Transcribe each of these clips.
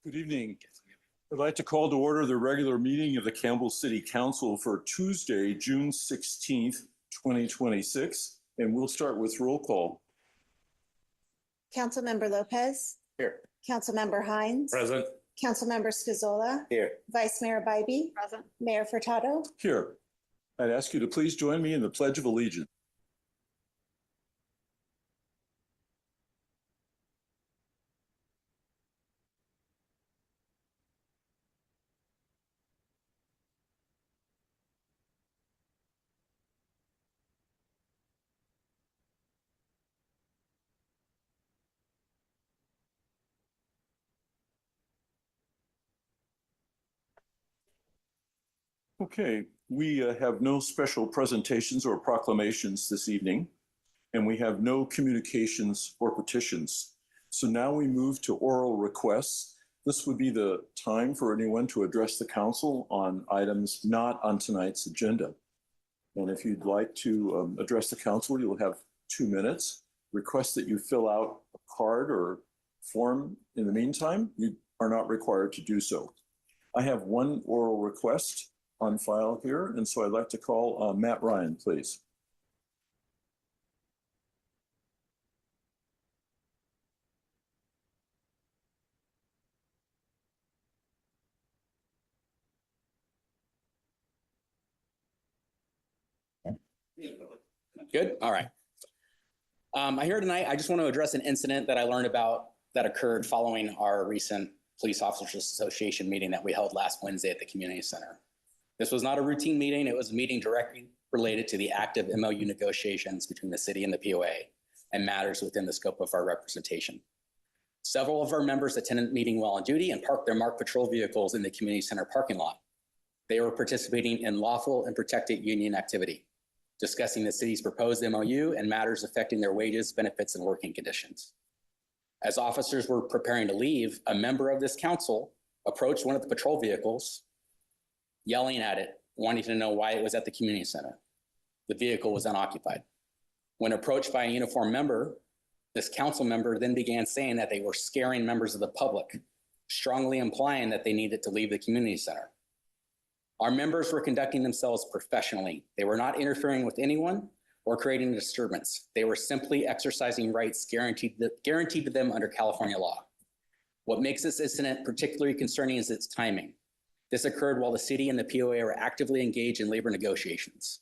Good evening. I'd like to call to order the regular meeting of the Campbell City Council for Tuesday, June 16th, 2026. And we'll start with roll call. Councilmember Lopez. Here. Councilmember Hines. Present. Councilmember Scazola. Here. Vice Mayor Bybee. Present. Mayor Furtado. Here. I'd ask you to please join me in the Pledge of Allegiance. Okay, we have no special presentations or proclamations this evening, and we have no communications or petitions. So now we move to oral requests. This would be the time for anyone to address the council on items not on tonight's agenda. And if you'd like to address the council, you'll have 2 minutes. Request that you fill out a card or form in the meantime. You are not required to do so. I have one oral request on file here, and so I'd like to call Matt Ryan, please. Good. All right. Here tonight, I just want to address an incident that I learned about that occurred following our recent Police Officers Association meeting that we held last Wednesday at the community center. This was not a routine meeting. It was a meeting directly related to the active MOU negotiations between the city and the POA and matters within the scope of our representation. Several of our members attended the meeting while on duty and parked their marked patrol vehicles in the community center parking lot. They were participating in lawful and protected union activity, discussing the city's proposed MOU and matters affecting their wages, benefits, and working conditions. As officers were preparing to leave, a member of this council approached one of the patrol vehicles, yelling at it, wanting to know why it was at the community center. The vehicle was unoccupied. When approached by a uniformed member, this council member then began saying that they were scaring members of the public, strongly implying that they needed to leave the community center. Our members were conducting themselves professionally. They were not interfering with anyone or creating a disturbance. They were simply exercising rights guaranteed to them under California law. What makes this incident particularly concerning is its timing. This occurred while the city and the POA were actively engaged in labor negotiations.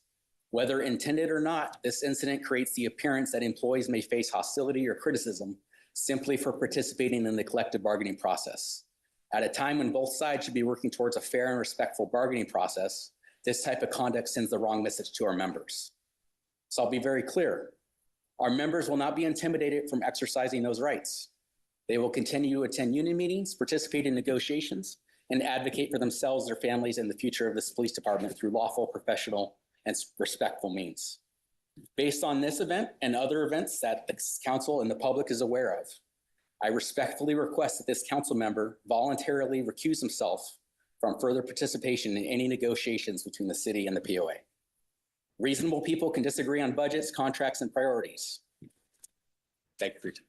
Whether intended or not, this incident creates the appearance that employees may face hostility or criticism simply for participating in the collective bargaining process. At a time when both sides should be working towards a fair and respectful bargaining process, this type of conduct sends the wrong message to our members. So I'll be very clear. Our members will not be intimidated from exercising those rights. They will continue to attend union meetings, participate in negotiations, and advocate for themselves, their families, and the future of this police department through lawful, professional, and respectful means. Based on this event and other events that the council and the public is aware of, I respectfully request that this council member voluntarily recuse himself from further participation in any negotiations between the city and the POA. Reasonable people can disagree on budgets, contracts, and priorities. Thank you for your time.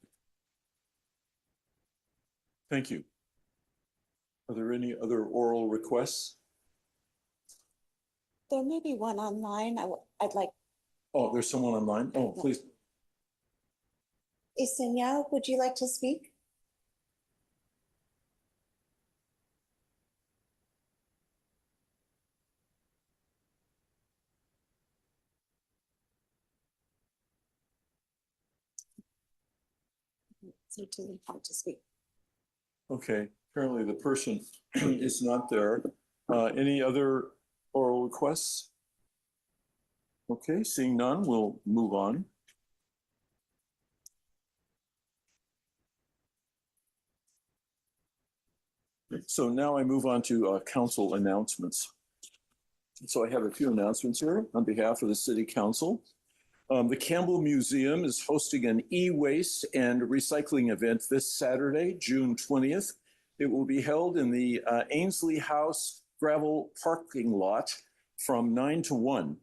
Thank you. Are there any other oral requests? There may be one online. I'd like. Oh, there's someone online? Oh, please. Isenia, would you like to speak? So too hard to speak. Okay, apparently the person is not there. Any other oral requests? Okay, seeing none, we'll move on. So now I move on to council announcements. So I have a few announcements here on behalf of the City Council. The Campbell Museum is hosting an e-waste and recycling event this Saturday, June 20th. It will be held in the Ainsley House gravel parking lot from 9 to 1.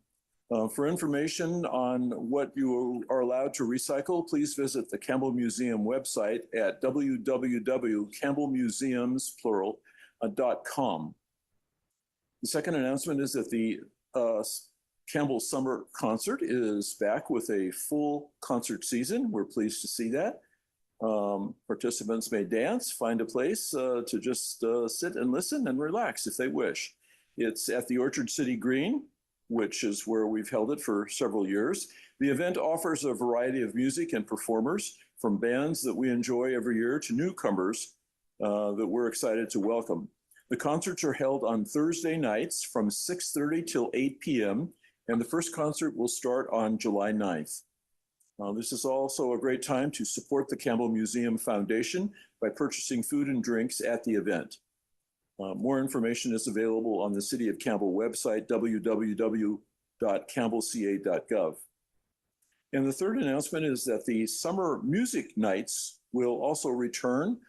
For information on what you are allowed to recycle, please visit the Campbell Museum website at www.campbellmuseums.com. The second announcement is that the Campbell Summer Concert is back with a full concert season. We're pleased to see that. Participants may dance, find a place to just sit and listen and relax if they wish. It's at the Orchard City Green, which is where we've held it for several years. The event offers a variety of music and performers, from bands that we enjoy every year to newcomers that we're excited to welcome. The concerts are held on Thursday nights from 6:30 till 8 p.m., and the first concert will start on July 9th. This is also a great time to support the Campbell Museum Foundation by purchasing food and drinks at the event. More information is available on the City of Campbell website, www.campbellca.gov. And the third announcement is that the summer music nights will also return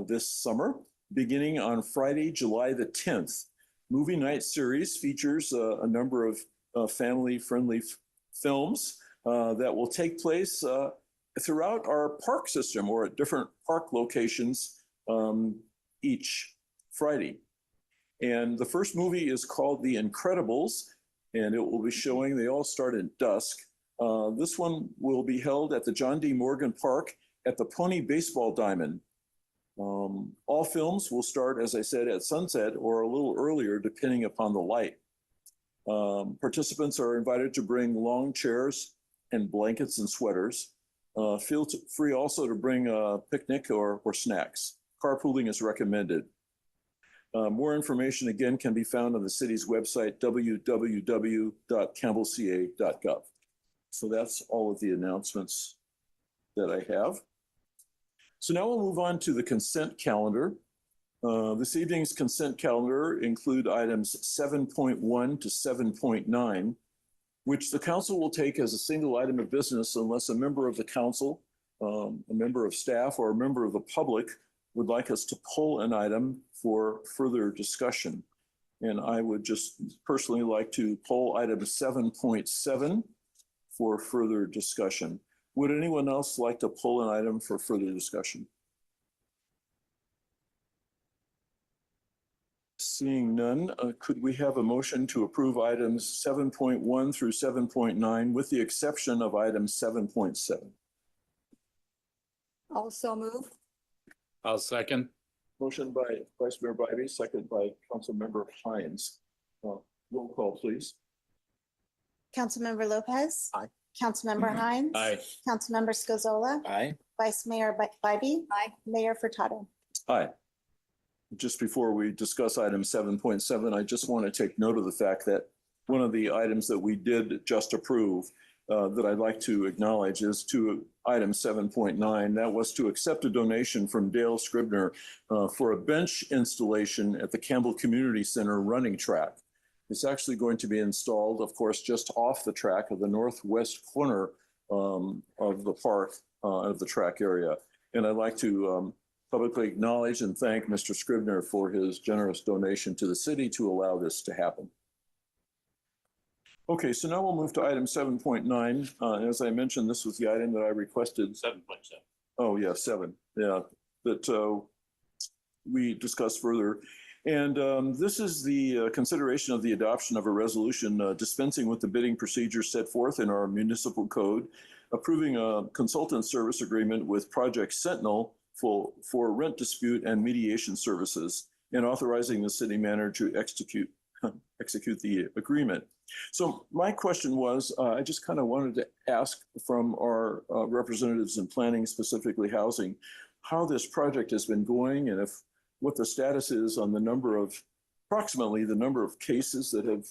this summer, beginning on Friday, July the 10th. Movie Night series features a number of family-friendly films that will take place throughout our park system or at different park locations each Friday. And the first movie is called The Incredibles, and it will be showing, they all start at dusk. This one will be held at the John D. Morgan Park at the Pony Baseball Diamond. All films will start, as I said, at sunset or a little earlier, depending upon the light. Participants are invited to bring long chairs and blankets and sweaters. Feel free also to bring a picnic or snacks. Carpooling is recommended. More information, again, can be found on the city's website, www.campbellca.gov. So that's all of the announcements that I have. So now we'll move on to the consent calendar. This evening's consent calendar include items 7.1 to 7.9, which the council will take as a single item of business unless a member of the council, a member of staff, or a member of the public would like us to pull an item for further discussion. And I would just personally like to pull item 7.7 for further discussion. Would anyone else like to pull an item for further discussion? Seeing none, could we have a motion to approve items 7.1 through 7.9 with the exception of item 7.7? Also move. I'll second. Motion by Vice Mayor Bybee, second by Councilmember Hines. Roll call, please. Councilmember Lopez. Aye. Councilmember Hines. Aye. Councilmember Scozola. Aye. Vice Mayor Bybee. Aye. Mayor Furtado. Aye. Just before we discuss item 7.7, I just want to take note of the fact that one of the items that we did just approve that I'd like to acknowledge is to item 7.9. That was to accept a donation from Dale Scribner for a bench installation at the Campbell Community Center running track. It's actually going to be installed, of course, just off the track of the northwest corner of the park, of the track area. And I'd like to publicly acknowledge and thank Mr. Scribner for his generous donation to the city to allow this to happen. Okay, so now we'll move to item 7.9. As I mentioned, this was the item that I requested. 7.7. Oh, yeah, 7. Yeah, that we discussed further. And this is the consideration of the adoption of a resolution dispensing with the bidding procedures set forth in our municipal code, approving a consultant service agreement with Project Sentinel for rent dispute and mediation services, and authorizing the city manager to execute the agreement. So my question was, I just kind of wanted to ask from our representatives in planning, specifically housing, how this project has been going and what the status is on approximately the number of cases that have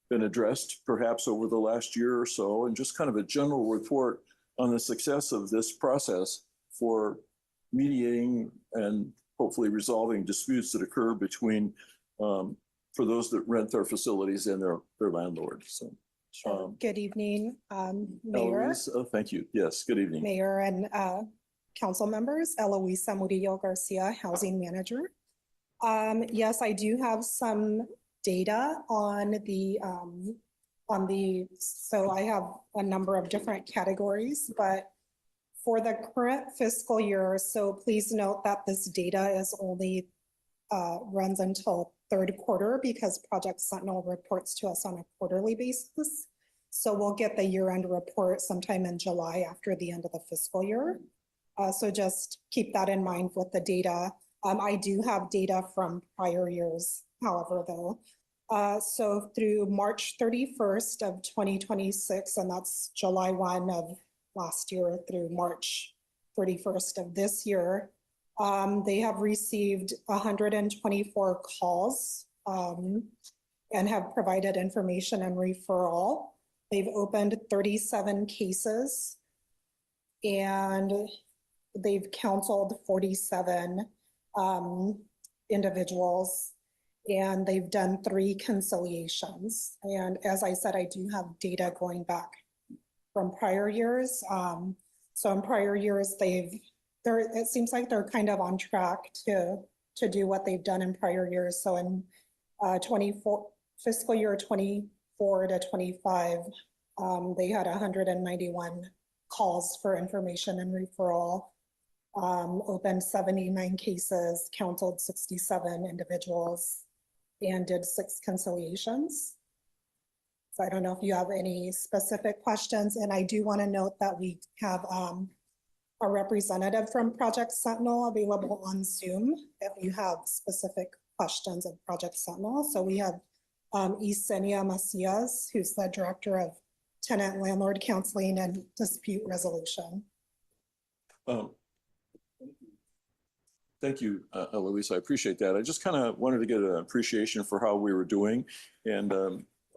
been addressed perhaps over the last year or so, and just kind of a general report on the success of this process for mediating and hopefully resolving disputes that occur between for those that rent their facilities and their landlord. So, good evening, Mayor. Eloise, thank you. Yes, good evening. Mayor and council members. Eloisa Murillo Garcia, Housing Manager. Yes, I do have some data on the so I have a number of different categories, but for the current fiscal year, so please note that this data is only runs until third quarter because Project Sentinel reports to us on a quarterly basis. So we'll get the year-end report sometime in July after the end of the fiscal year. So just keep that in mind with the data. I do have data from prior years, however, though. So through March 31st of 2026, and that's July 1 of last year through March 31st of this year, they have received 124 calls and have provided information and referral. They've opened 37 cases and they've counseled 47 individuals, and they've done 3 conciliations. And as I said, I do have data going back from prior years. So in prior years, it seems like they're kind of on track to do what they've done in prior years. So in fiscal year 24 to 25, they had 191 calls for information and referral, opened 79 cases, counseled 67 individuals, and did 6 conciliations. So I don't know if you have any specific questions. And I do want to note that we have a representative from Project Sentinel available on Zoom if you have specific questions of Project Sentinel. So we have Yesenia Macias, who's the Director of Tenant Landlord Counseling and Dispute Resolution. Thank you, Eloise. I appreciate that. I just kind of wanted to get an appreciation for how we were doing. And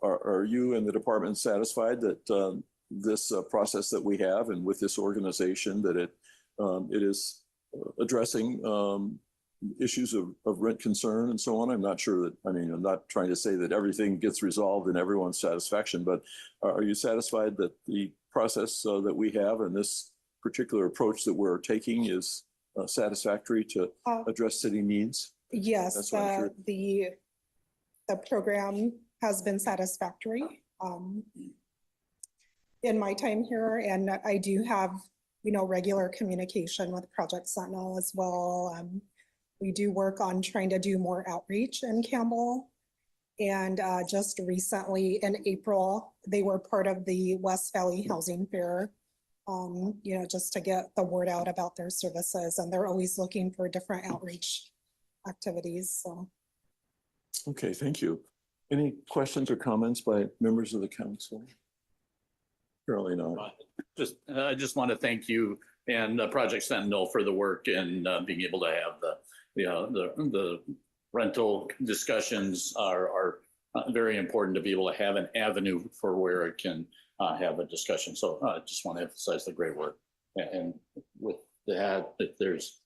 are you and the department satisfied that this process that we have and with this organization that it is addressing issues of rent concern and so on? I'm not sure that, I'm not trying to say that everything gets resolved in everyone's satisfaction, but are you satisfied that the process that we have and this particular approach that we're taking is satisfactory to address city needs? Yes, That's what I'm sure. the program has been satisfactory in my time here, and I do have, regular communication with Project Sentinel as well. We do work on trying to do more outreach in Campbell, and just recently in April, they were part of the West Valley Housing Fair. Just to get the word out about their services, and they're always looking for different outreach activities. So, Okay, thank you. Any questions or comments by members of the council? Apparently not. I just want to thank you and Project Sentinel for the work and being able to have the rental discussions are very important to be able to have an avenue for where it can have a discussion. So I just want to emphasize the great work. And with that, if there's,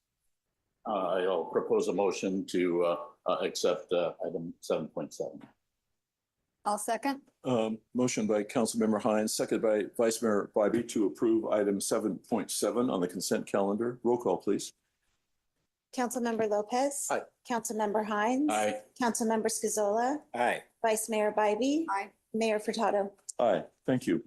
I'll propose a motion to accept item 7.7. I'll second. Motion by Councilmember Hines, seconded by Vice Mayor Bybee to approve item 7.7 on the consent calendar. Roll call, please. Councilmember Lopez. Aye. Councilmember Hines. Aye. Councilmember Scazola. Aye. Vice Mayor Bybee. Aye. Mayor Furtado. Aye, thank you.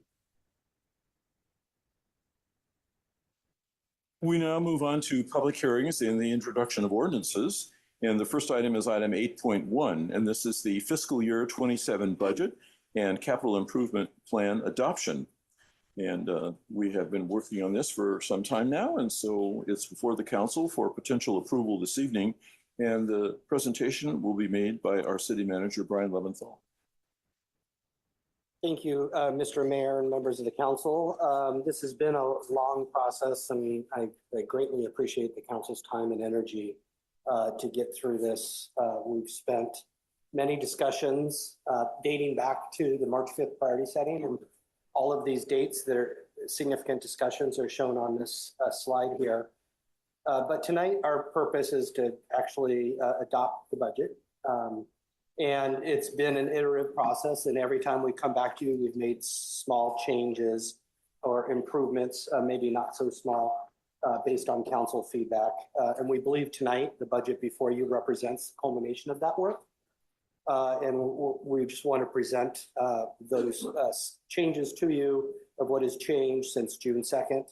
We now move on to public hearings and the introduction of ordinances. And the first item is item 8.1, and this is the fiscal year 27 budget and capital improvement plan adoption. And we have been working on this for some time now, and so it's before the council for potential approval this evening. And the presentation will be made by our city manager, Brian Leventhal. Thank you, Mr. Mayor and members of the council. This has been a long process, and I greatly appreciate the council's time and energy to get through this. We've spent many discussions dating back to the March 5th priority setting, and all of these dates that are significant discussions are shown on this slide here. But tonight, our purpose is to actually adopt the budget. And it's been an iterative process, and every time we come back to you, we've made small changes or improvements, maybe not so small, based on council feedback. And we believe tonight the budget before you represents the culmination of that work. We just want to present those changes to you of what has changed since June 2nd.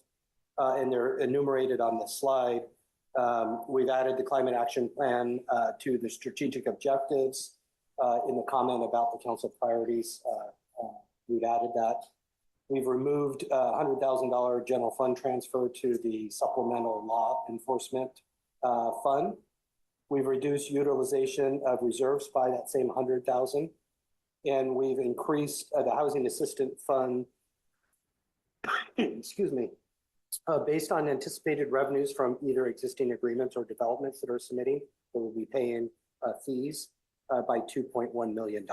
And they're enumerated on the slide. We've added the climate action plan to the strategic objectives. In the comment about the council priorities, we've added that. We've removed $100,000 general fund transfer to the supplemental law enforcement fund. We've reduced utilization of reserves by that same 100,000. And we've increased the housing assistance fund, excuse me, based on anticipated revenues from either existing agreements or developments that are submitting, that will be paying fees by $2.1 million.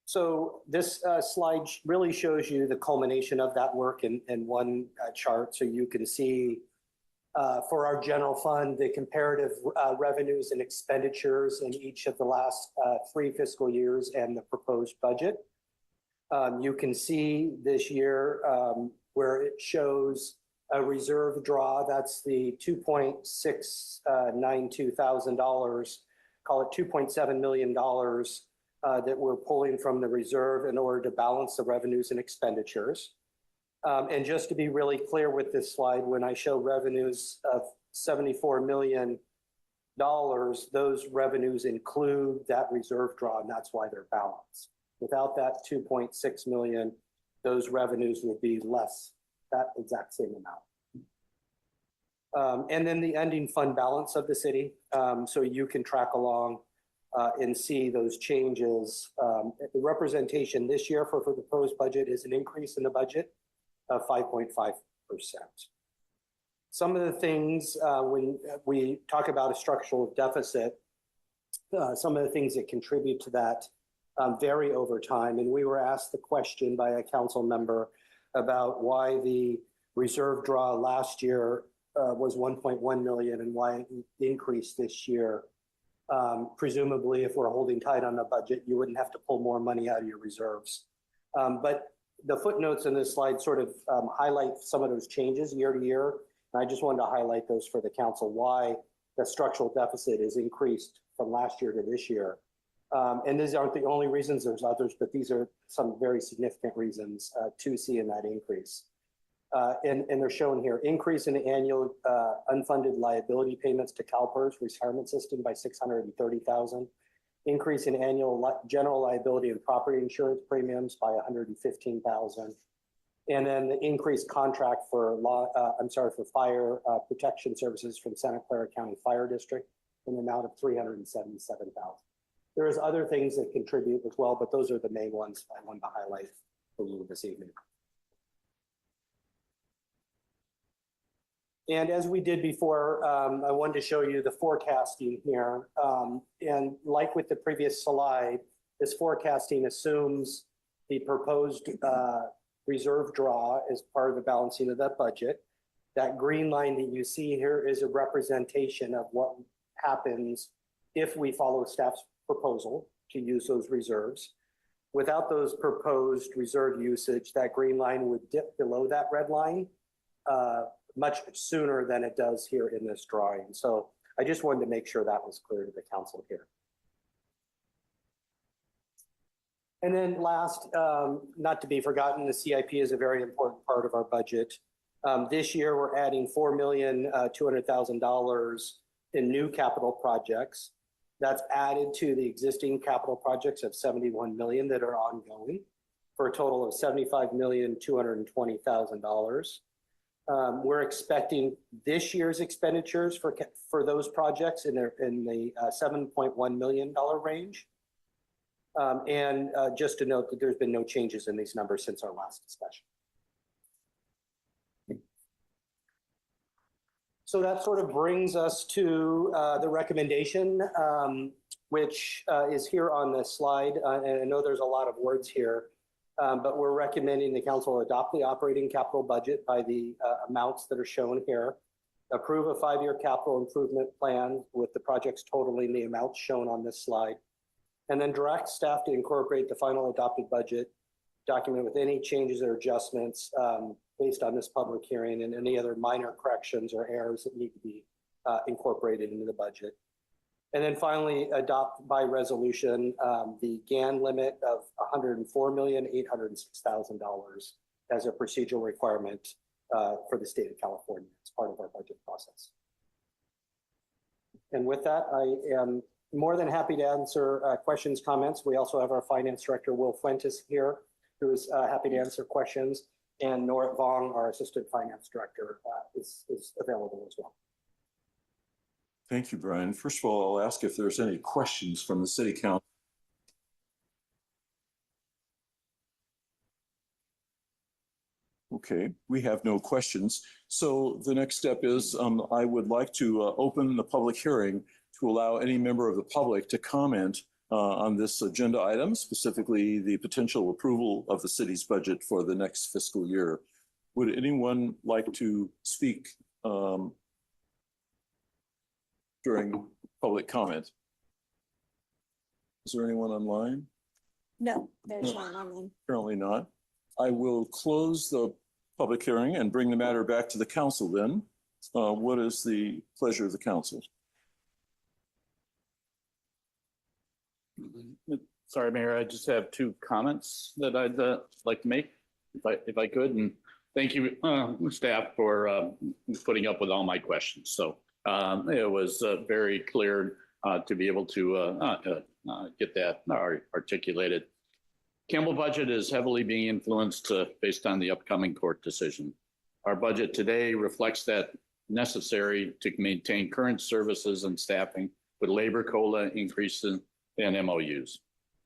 So this slide really shows you the culmination of that work in one chart. So you can see for our general fund, the comparative revenues and expenditures in each of the last 3 fiscal years and the proposed budget. You can see this year where it shows a reserve draw, that's the $2,692,000, call it $2.7 million that we're pulling from the reserve in order to balance the revenues and expenditures. And just to be really clear with this slide, when I show revenues of $74 million, those revenues include that reserve draw, and that's why they're balanced. Without that 2.6 million, those revenues would be less, that exact same amount. And then the ending fund balance of the city, so you can track along and see those changes. The representation this year for the proposed budget is an increase in the budget of 5.5%. Some of the things when we talk about a structural deficit, some of the things that contribute to that vary over time. And we were asked the question by a council member about why the reserve draw last year was 1.1 million and why it increased this year. Presumably, if we're holding tight on the budget, you wouldn't have to pull more money out of your reserves. But the footnotes in this slide sort of highlight some of those changes year to year. And I just wanted to highlight those for the council, why the structural deficit is increased from last year to this year. And these aren't the only reasons, there's others, but these are some very significant reasons to see in that increase. And they're shown here: increase in the annual unfunded liability payments to CalPERS retirement system by 630,000. Increase in annual general liability and property insurance premiums by 115,000. And then the increased contract for fire protection services from Santa Clara County Fire District in the amount of 377,000. There's other things that contribute as well, but those are the main ones I wanted to highlight for you this evening. And as we did before, I wanted to show you the forecasting here. And like with the previous slide, this forecasting assumes the proposed reserve draw as part of the balancing of that budget. That green line that you see here is a representation of what happens if we follow staff's proposal to use those reserves. Without those proposed reserve usage, that green line would dip below that red line much sooner than it does here in this drawing. So I just wanted to make sure that was clear to the council here. And then last, not to be forgotten, the CIP is a very important part of our budget. This year, we're adding $4,200,000 in new capital projects. That's added to the existing capital projects of 71 million that are ongoing, for a total of $75,220,000. We're expecting this year's expenditures for those projects in the $7.1 million range. And just to note that there's been no changes in these numbers since our last discussion. So that sort of brings us to the recommendation, which is here on this slide. And I know there's a lot of words here. But we're recommending the council adopt the operating capital budget by the amounts that are shown here, approve a 5-year capital improvement plan with the projects totaling the amounts shown on this slide, and then direct staff to incorporate the final adopted budget document with any changes or adjustments based on this public hearing and any other minor corrections or errors that need to be incorporated into the budget. And then finally, adopt by resolution the GAN limit of $104,806,000 as a procedural requirement for the state of California as part of our budget process. And with that, I am more than happy to answer questions, comments. We also have our finance director, Will Fuentes, here, who is happy to answer questions. And Norit Vong, our assistant finance director, is available as well. Thank you, Brian. First of all, I'll ask if there's any questions from the city council. Okay, we have no questions. So the next step is I would like to open the public hearing to allow any member of the public to comment on this agenda item, specifically the potential approval of the city's budget for the next fiscal year. Would anyone like to speak during public comment? Is there anyone online? No, there's one online. Apparently not. I will close the public hearing and bring the matter back to the council then. What is the pleasure of the council? Sorry, Mayor, I just have two comments that I'd like to make, if I could. And thank you, staff, for putting up with all my questions. So it was very clear to be able to get that articulated. Campbell budget is heavily being influenced based on the upcoming court decision. Our budget today reflects that necessary to maintain current services and staffing with labor COLA increases and MOUs.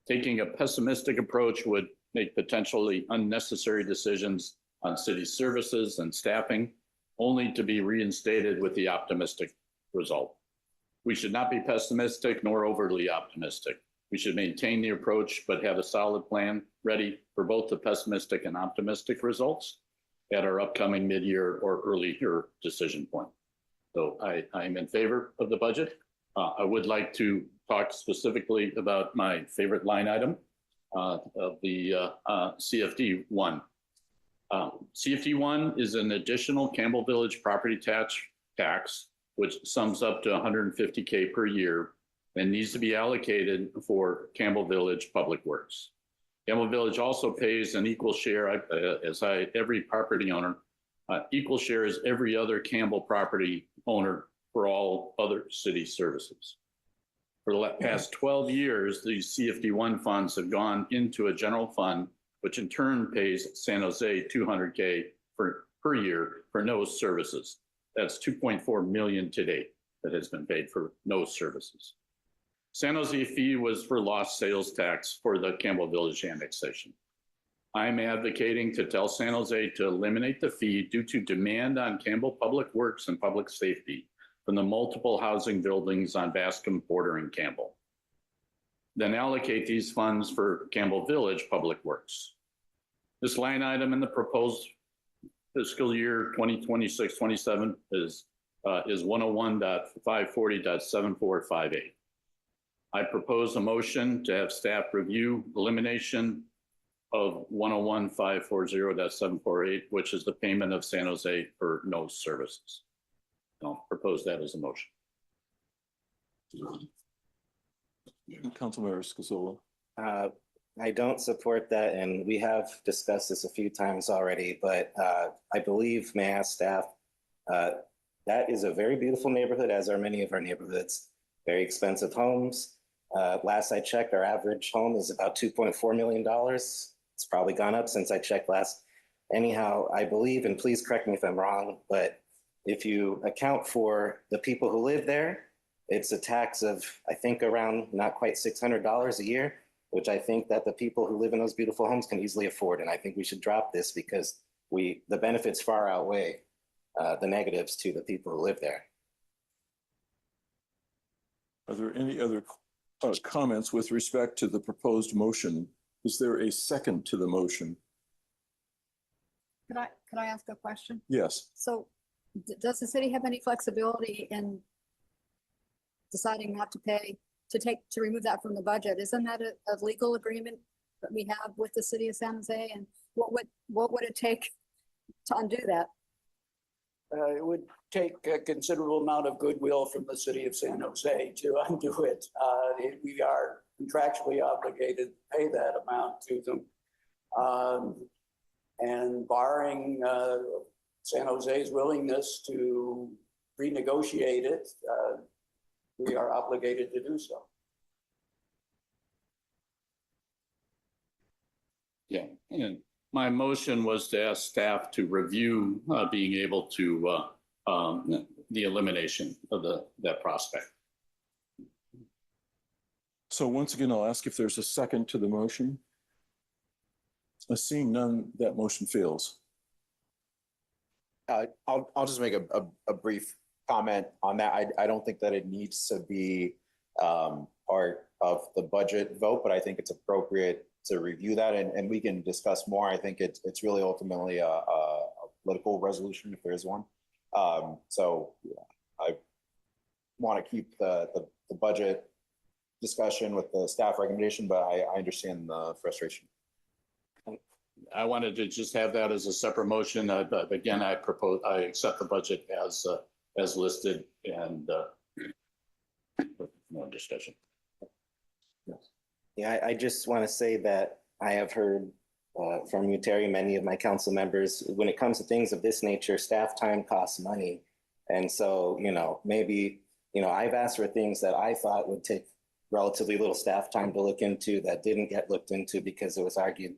Taking a pessimistic approach would make potentially unnecessary decisions on city services and staffing, only to be reinstated with the optimistic result. We should not be pessimistic nor overly optimistic. We should maintain the approach, but have a solid plan ready for both the pessimistic and optimistic results at our upcoming mid-year or early year decision point. So I'm in favor of the budget. I would like to talk specifically about my favorite line item of the CFD1. CFD1 is an additional Campbell Village property tax, which sums up to $150K per year and needs to be allocated for Campbell Village Public Works. Campbell Village also pays an equal share, every property owner, equal share as every other Campbell property owner for all other city services. For the past 12 years, these CFD1 funds have gone into a general fund, which in turn pays San Jose $200K per year for no services. That's $2.4 million to date that has been paid for no services. San Jose fee was for lost sales tax for the Campbell Village annexation. I'm advocating to tell San Jose to eliminate the fee due to demand on Campbell Public Works and Public Safety from the multiple housing buildings on Bascom bordering Campbell. Then allocate these funds for Campbell Village Public Works. This line item in the proposed fiscal year 2026-27 is 101.540.7458. I propose a motion to have staff review elimination of 101.540.748, which is the payment of San Jose for no services. I'll propose that as a motion. Councilmember Scazola. I don't support that, and we have discussed this a few times already, but I believe, may I ask staff, that is a very beautiful neighborhood, as are many of our neighborhoods. Very expensive homes. Last I checked, our average home is about $2.4 million. It's probably gone up since I checked last. Anyhow, I believe, and please correct me if I'm wrong, but if you account for the people who live there, it's a tax of, I think, around not quite $600 a year, which I think that the people who live in those beautiful homes can easily afford. And I think we should drop this because the benefits far outweigh the negatives to the people who live there. Are there any other comments with respect to the proposed motion? Is there a second to the motion? Could I ask a question? Yes. So does the city have any flexibility in deciding not to pay, to remove that from the budget? Isn't that a legal agreement that we have with the city of San Jose? And what would it take to undo that? It would take a considerable amount of goodwill from the city of San Jose to undo it. We are contractually obligated to pay that amount to them. And barring San Jose's willingness to renegotiate it, we are obligated to do so. Yeah, and my motion was to ask staff to review being able to the elimination of that prospect. So once again, I'll ask if there's a second to the motion. Seeing none, that motion fails. I'll just make a brief comment on that. I don't think that it needs to be part of the budget vote, but I think it's appropriate to review that and we can discuss more. I think it's really ultimately a political resolution if there is one. So I want to keep the budget discussion with the staff recommendation, but I understand the frustration. I wanted to just have that as a separate motion. But again, I accept the budget as listed and no discussion. Yeah, I just want to say that I have heard from you, Terry, many of my council members, when it comes to things of this nature, staff time costs money. And so, maybe, I've asked for things that I thought would take relatively little staff time to look into that didn't get looked into because it was argued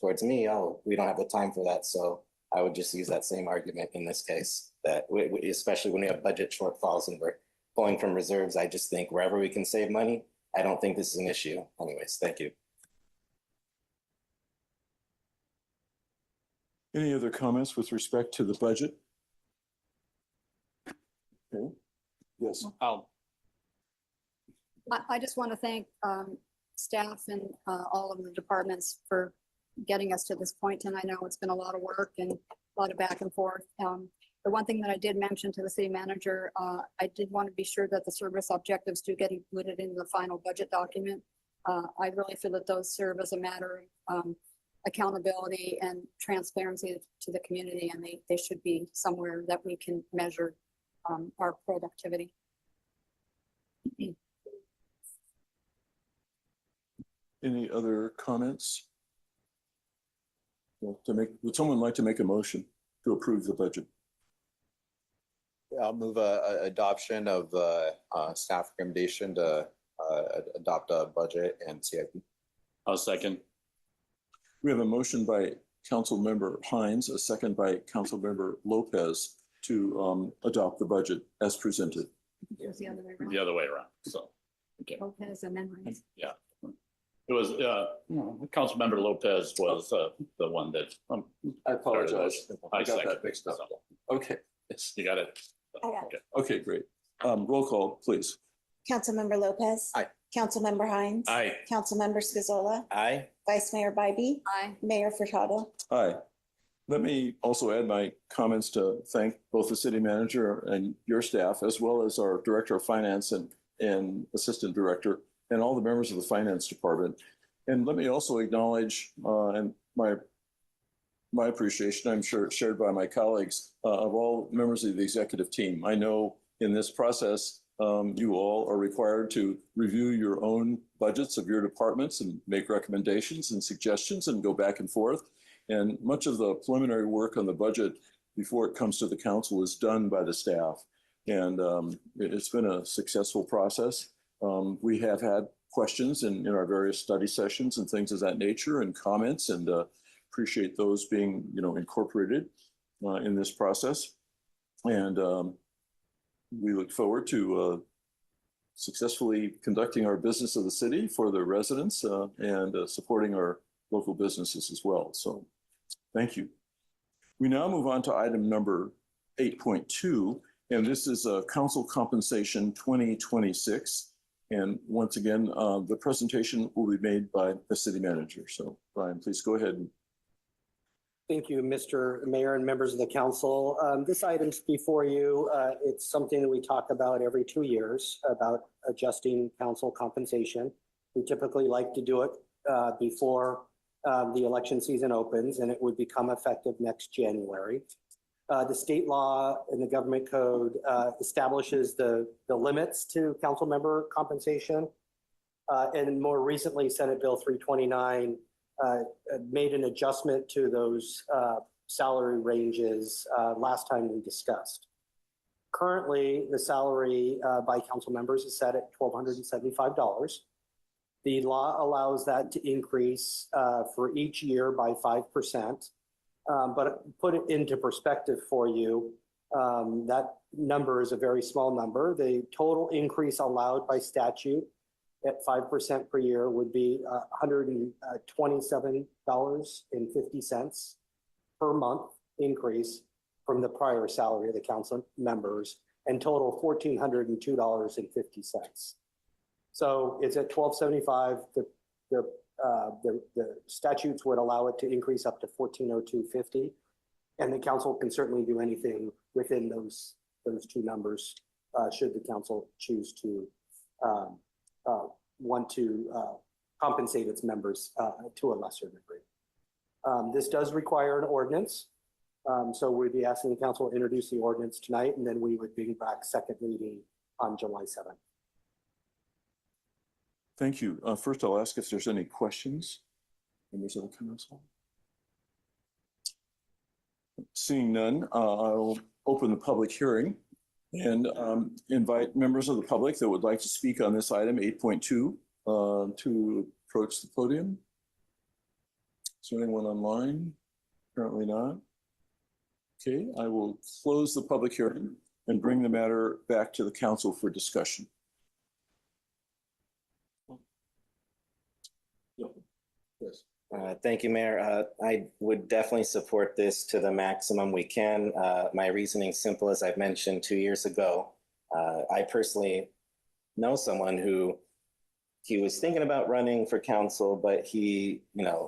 towards me, oh, we don't have the time for that. So I would just use that same argument in this case, that especially when we have budget shortfalls and we're pulling from reserves, I just think wherever we can save money, I don't think this is an issue. Anyways, thank you. Any other comments with respect to the budget? Okay. Yes. I just want to thank staff and all of the departments for getting us to this point. And I know it's been a lot of work and a lot of back and forth. The one thing that I did mention to the city manager, I did want to be sure that the service objectives do get included in the final budget document. I really feel that those serve as a matter of accountability and transparency to the community, and they should be somewhere that we can measure our productivity. Any other comments? Would someone like to make a motion to approve the budget? I'll move adoption of the staff recommendation to adopt a budget and CIP. I'll second. We have a motion by Council Member Hines, a second by Council Member Lopez to adopt the budget as presented. It was the other way around. The other way around. So, okay. Lopez and then Hines. Yeah. It was, Councilmember Lopez was the one that. I apologize. I got second. that mixed up. Okay. Yes, you got it. I got Okay. Okay, great. Roll call, please. Councilmember Lopez. Aye. Councilmember Hines. Aye. Councilmember Scazola. Aye. Vice Mayor Bybee. Aye. Mayor Furtado. Aye. Let me also add my comments to thank both the city manager and your staff, as well as our director of finance and assistant director, and all the members of the finance department. And let me also acknowledge and my appreciation, I'm sure shared by my colleagues, of all members of the executive team. I know in this process, you all are required to review your own budgets of your departments and make recommendations and suggestions and go back and forth. And much of the preliminary work on the budget before it comes to the council is done by the staff. And it's been a successful process. We have had questions in our various study sessions and things of that nature and comments, and appreciate those being, incorporated in this process. And we look forward to successfully conducting our business of the city for the residents and supporting our local businesses as well. So thank you. We now move on to item number 8.2, and this is Council Compensation 2026. And once again, the presentation will be made by the city manager. So Brian, please go ahead. Thank you, Mr. Mayor and members of the council. This item's before you. It's something that we talk about every 2 years about adjusting council compensation. We typically like to do it before the election season opens, and it would become effective next January. The state law and the government code establishes the limits to council member compensation. And more recently, Senate Bill 329 made an adjustment to those salary ranges last time we discussed. Currently, the salary by council members is set at $1,275. The law allows that to increase for each year by 5%. But put it into perspective for you, that number is a very small number. The total increase allowed by statute at 5% per year would be $127.50 per month increase from the prior salary of the council members, and total $1,402.50. So it's at $1,275. The statutes would allow it to increase up to $1,402.50, and the council can certainly do anything within those two numbers should the council choose to want to compensate its members to a lesser degree. This does require an ordinance, so we'd be asking the council to introduce the ordinance tonight, and then we would bring back second reading on July 7th. Thank you. First, I'll ask if there's any questions. Members of the council? Seeing none, I'll open the public hearing and invite members of the public that would like to speak on this item 8.2 to approach the podium. Is there anyone online? Apparently not. Okay, I will close the public hearing and bring the matter back to the council for discussion. Yes. Thank you, Mayor. I would definitely support this to the maximum we can. My reasoning is simple, as I've mentioned 2 years ago. I personally know someone who he was thinking about running for council, but he,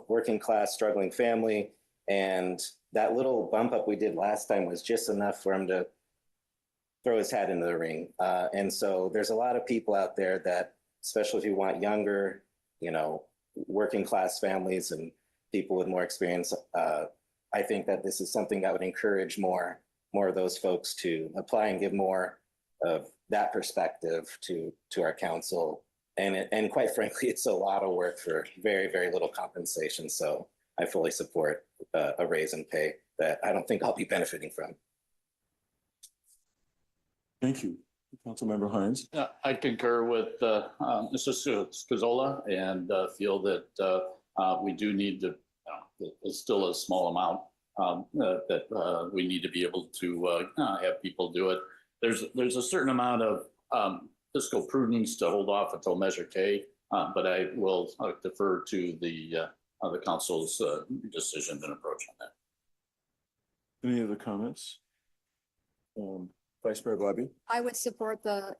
working class, struggling family, and that little bump up we did last time was just enough for him to throw his hat into the ring. And so there's a lot of people out there that, especially if you want younger, working class families and people with more experience, I think that this is something that would encourage more of those folks to apply and give more of that perspective to our council. And quite frankly, it's a lot of work for very, very little compensation. So I fully support a raise in pay that I don't think I'll be benefiting from. Thank you. Councilmember Hines. I concur with Mr. Scazola and feel that we do need to, it's still a small amount that we need to be able to have people do it. There's a certain amount of fiscal prudence to hold off until Measure K, but I will defer to the council's decision and approach on that. Any other comments? Vice Mayor Bobby? I would support the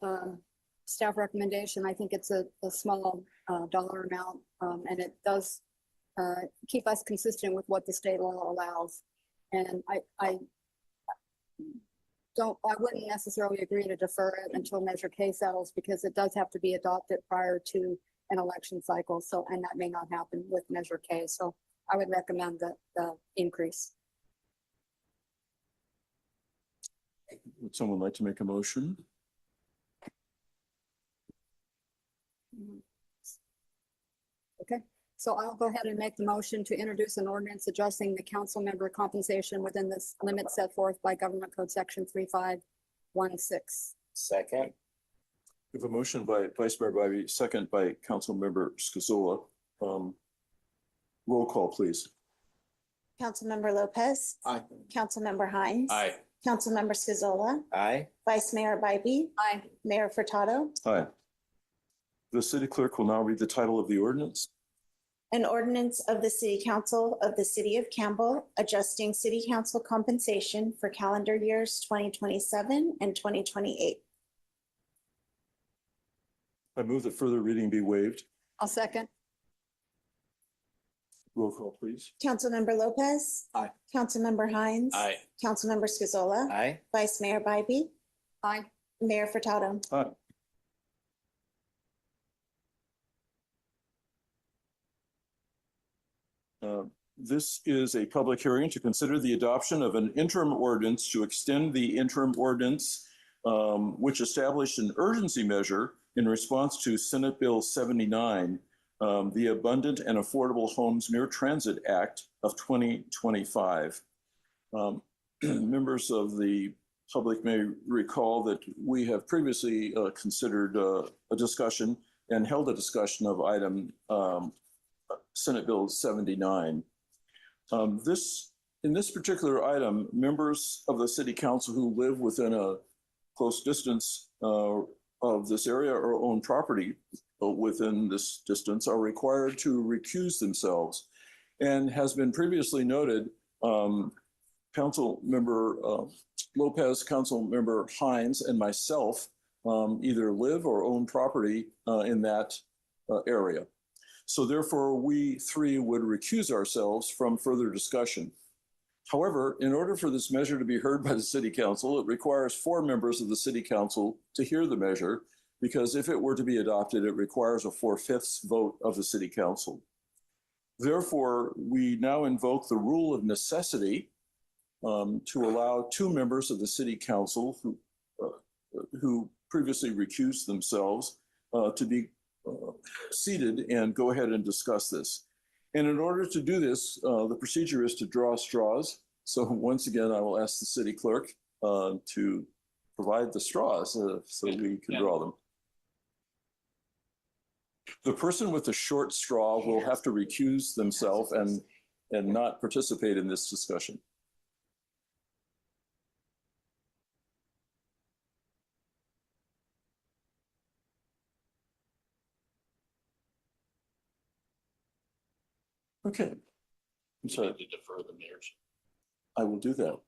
staff recommendation. I think it's a small dollar amount, and it does keep us consistent with what the state law allows. And I wouldn't necessarily agree to defer it until Measure K settles, because it does have to be adopted prior to an election cycle. So, and that may not happen with Measure K. So I would recommend the increase. Would someone like to make a motion? Okay, so I'll go ahead and make the motion to introduce an ordinance adjusting the council member compensation within this limit set forth by Government Code Section 3516. Second. We have a motion by Vice Mayor Bobby, second by Councilmember Scazola. Roll call, please. Councilmember Lopez. Aye. Councilmember Hines. Aye. Councilmember Scazola. Aye. Vice Mayor Bybee. Aye. Mayor Furtado. Aye. The city clerk will now read the title of the ordinance. An ordinance of the City Council of the City of Campbell adjusting city council compensation for calendar years 2027 and 2028. I move that further reading be waived. I'll second. Roll call, please. Councilmember Lopez. Aye. Councilmember Hines. Aye. Councilmember Scazola. Aye. Vice Mayor Bybee. Aye. Mayor Furtado. Aye. This is a public hearing to consider the adoption of an interim ordinance to extend the interim ordinance which established an urgency measure in response to Senate Bill 79, the Abundant and Affordable Homes Near Transit Act of 2025. Members of the public may recall that we have previously considered a discussion and held a discussion of item Senate Bill 79. In this particular item, members of the city council who live within a close distance of this area or own property within this distance are required to recuse themselves. And has been previously noted, Council Member Lopez, Council Member Hines, and myself either live or own property in that area. So therefore, we three would recuse ourselves from further discussion. However, in order for this measure to be heard by the City Council, it requires 4 members of the City Council to hear the measure, because if it were to be adopted, it requires a 4/5 vote of the City Council. Therefore, we now invoke the rule of necessity to allow 2 members of the City Council who previously recused themselves to be seated and go ahead and discuss this. And in order to do this, the procedure is to draw straws. So once again, I will ask the city clerk to provide the straws so we can draw them. The person with the short straw will have to recuse themselves and not participate in this discussion. Okay. I'm sorry. To defer the mayor's. I will do that.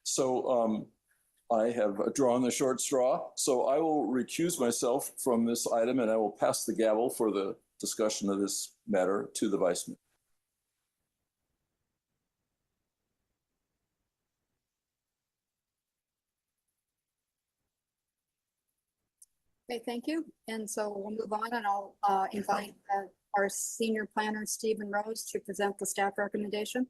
So I have drawn the short straw, so I will recuse myself from this item and I will pass the gavel for the discussion of this matter to the Vice Mayor. Okay, thank you. And so we'll move on and I'll invite our senior planner, Stephen Rose, to present the staff recommendation.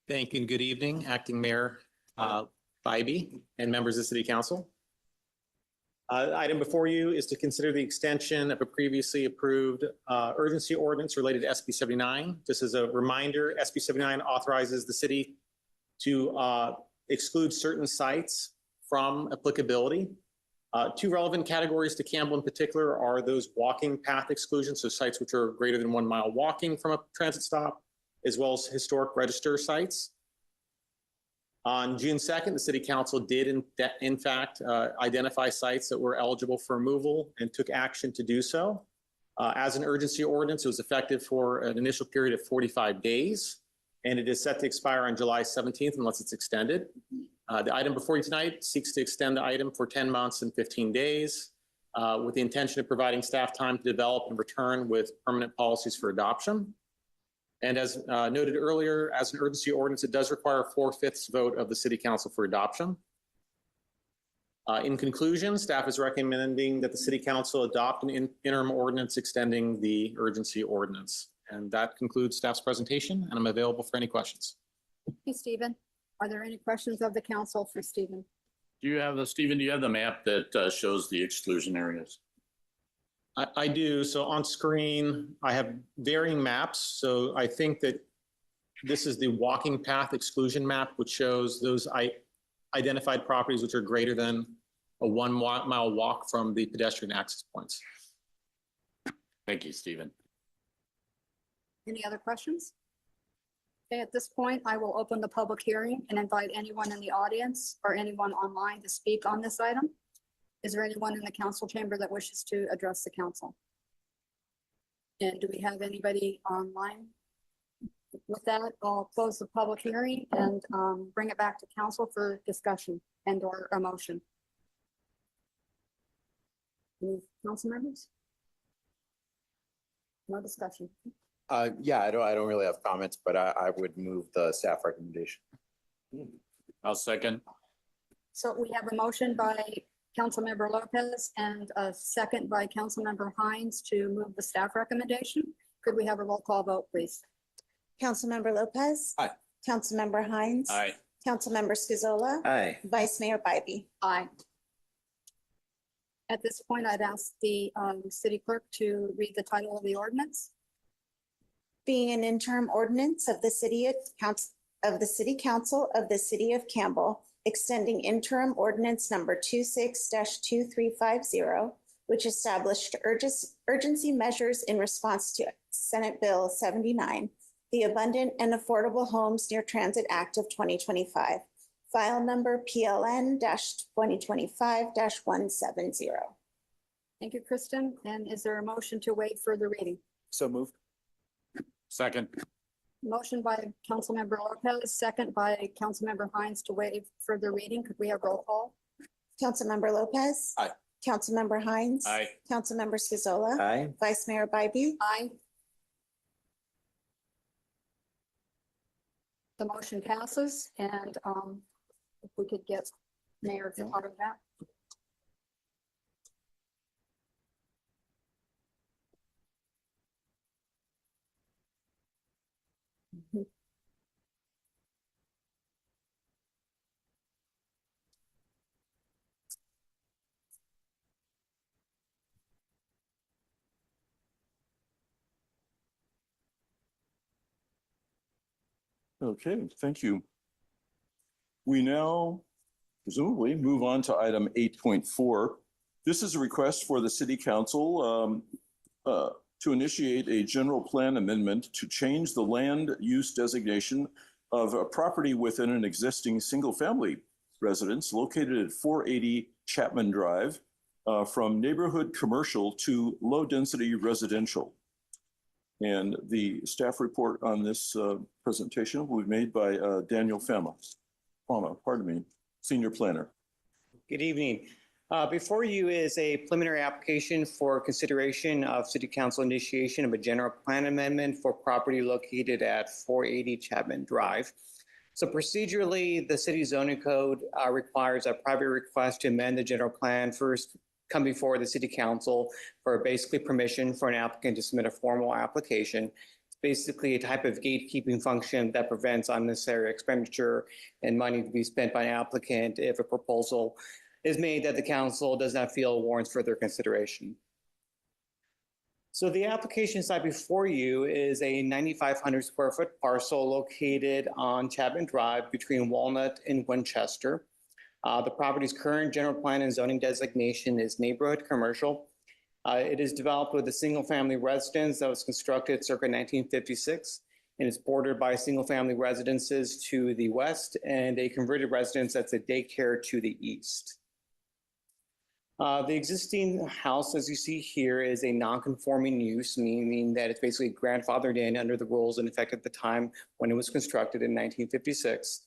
Thank you and good evening, Acting Mayor Bybee and members of the City Council. Item before you is to consider the extension of a previously approved urgency ordinance related to SB 79. Just as a reminder, SB 79 authorizes the city to exclude certain sites from applicability. 2 relevant categories to Campbell in particular are those walking path exclusions, so sites which are greater than 1 mile walking from a transit stop, as well as historic register sites. On June 2nd, the City Council did in fact identify sites that were eligible for removal and took action to do so. As an urgency ordinance, it was effective for an initial period of 45 days, and it is set to expire on July 17th unless it's extended. The item before you tonight seeks to extend the item for 10 months and 15 days with the intention of providing staff time to develop and return with permanent policies for adoption. And as noted earlier, as an urgency ordinance, it does require a 4/5 vote of the City Council for adoption. In conclusion, staff is recommending that the City Council adopt an interim ordinance extending the urgency ordinance. And that concludes staff's presentation, and I'm available for any questions. Thank you, Stephen. Are there any questions of the council for Stephen? Stephen, do you have the map that shows the exclusion areas? I do. So on screen, I have varying maps. So I think that this is the walking path exclusion map, which shows those identified properties which are greater than a 1 mile walk from the pedestrian access points. Thank you, Stephen. Any other questions? Okay, at this point, I will open the public hearing and invite anyone in the audience or anyone online to speak on this item. Is there anyone in the council chamber that wishes to address the council? And do we have anybody online? With that, I'll close the public hearing and bring it back to council for discussion and or a motion. Any council members? No discussion. Yeah, I don't really have comments, but I would move the staff recommendation. I'll second. So we have a motion by Councilmember Lopez and a second by Councilmember Hines to move the staff recommendation. Could we have a roll call vote, please? Councilmember Lopez. Aye. Councilmember Hines. Aye. Councilmember Scazola. Aye. Vice Mayor Bybee. Aye. At this point, I'd ask the city clerk to read the title of the ordinance. Being an interim ordinance of the City Council of the City of Campbell, extending interim ordinance number 26-2350, which established urgency measures in response to Senate Bill 79, the Abundant and Affordable Homes Near Transit Act of 2025, file number PLN-2025-170. Thank you, Kristen. And is there a motion to waive further reading? So moved. Second. Motion by Councilmember Lopez, second by Councilmember Hines to waive further reading. Could we have roll call? Councilmember Lopez. Aye. Councilmember Hines. Aye. Councilmember Scazola. Aye. Vice Mayor Bybee. Aye. The motion passes, and if we could get Mayor to part of that. Okay, thank you. We now presumably move on to item 8.4. This is a request for the City Council to initiate a general plan amendment to change the land use designation of a property within an existing single-family residence located at 480 Chapman Drive from neighborhood commercial to low-density residential. And the staff report on this presentation will be made by Daniel Fama, Senior Planner. Good evening. Before you is a preliminary application for consideration of City Council initiation of a general plan amendment for property located at 480 Chapman Drive. So procedurally, the city zoning code requires a private request to amend the general plan first come before the City Council for basically permission for an applicant to submit a formal application. It's basically a type of gatekeeping function that prevents unnecessary expenditure and money to be spent by an applicant if a proposal is made that the council does not feel warrants further consideration. So the application site before you is a 9,500 square foot parcel located on Chapman Drive between Walnut and Winchester. The property's current general plan and zoning designation is neighborhood commercial. It is developed with a single family residence that was constructed circa 1956 and is bordered by single family residences to the west and a converted residence that's a daycare to the east. The existing house, as you see here, is a non-conforming use, meaning that it's basically grandfathered in under the rules in effect at the time when it was constructed in 1956.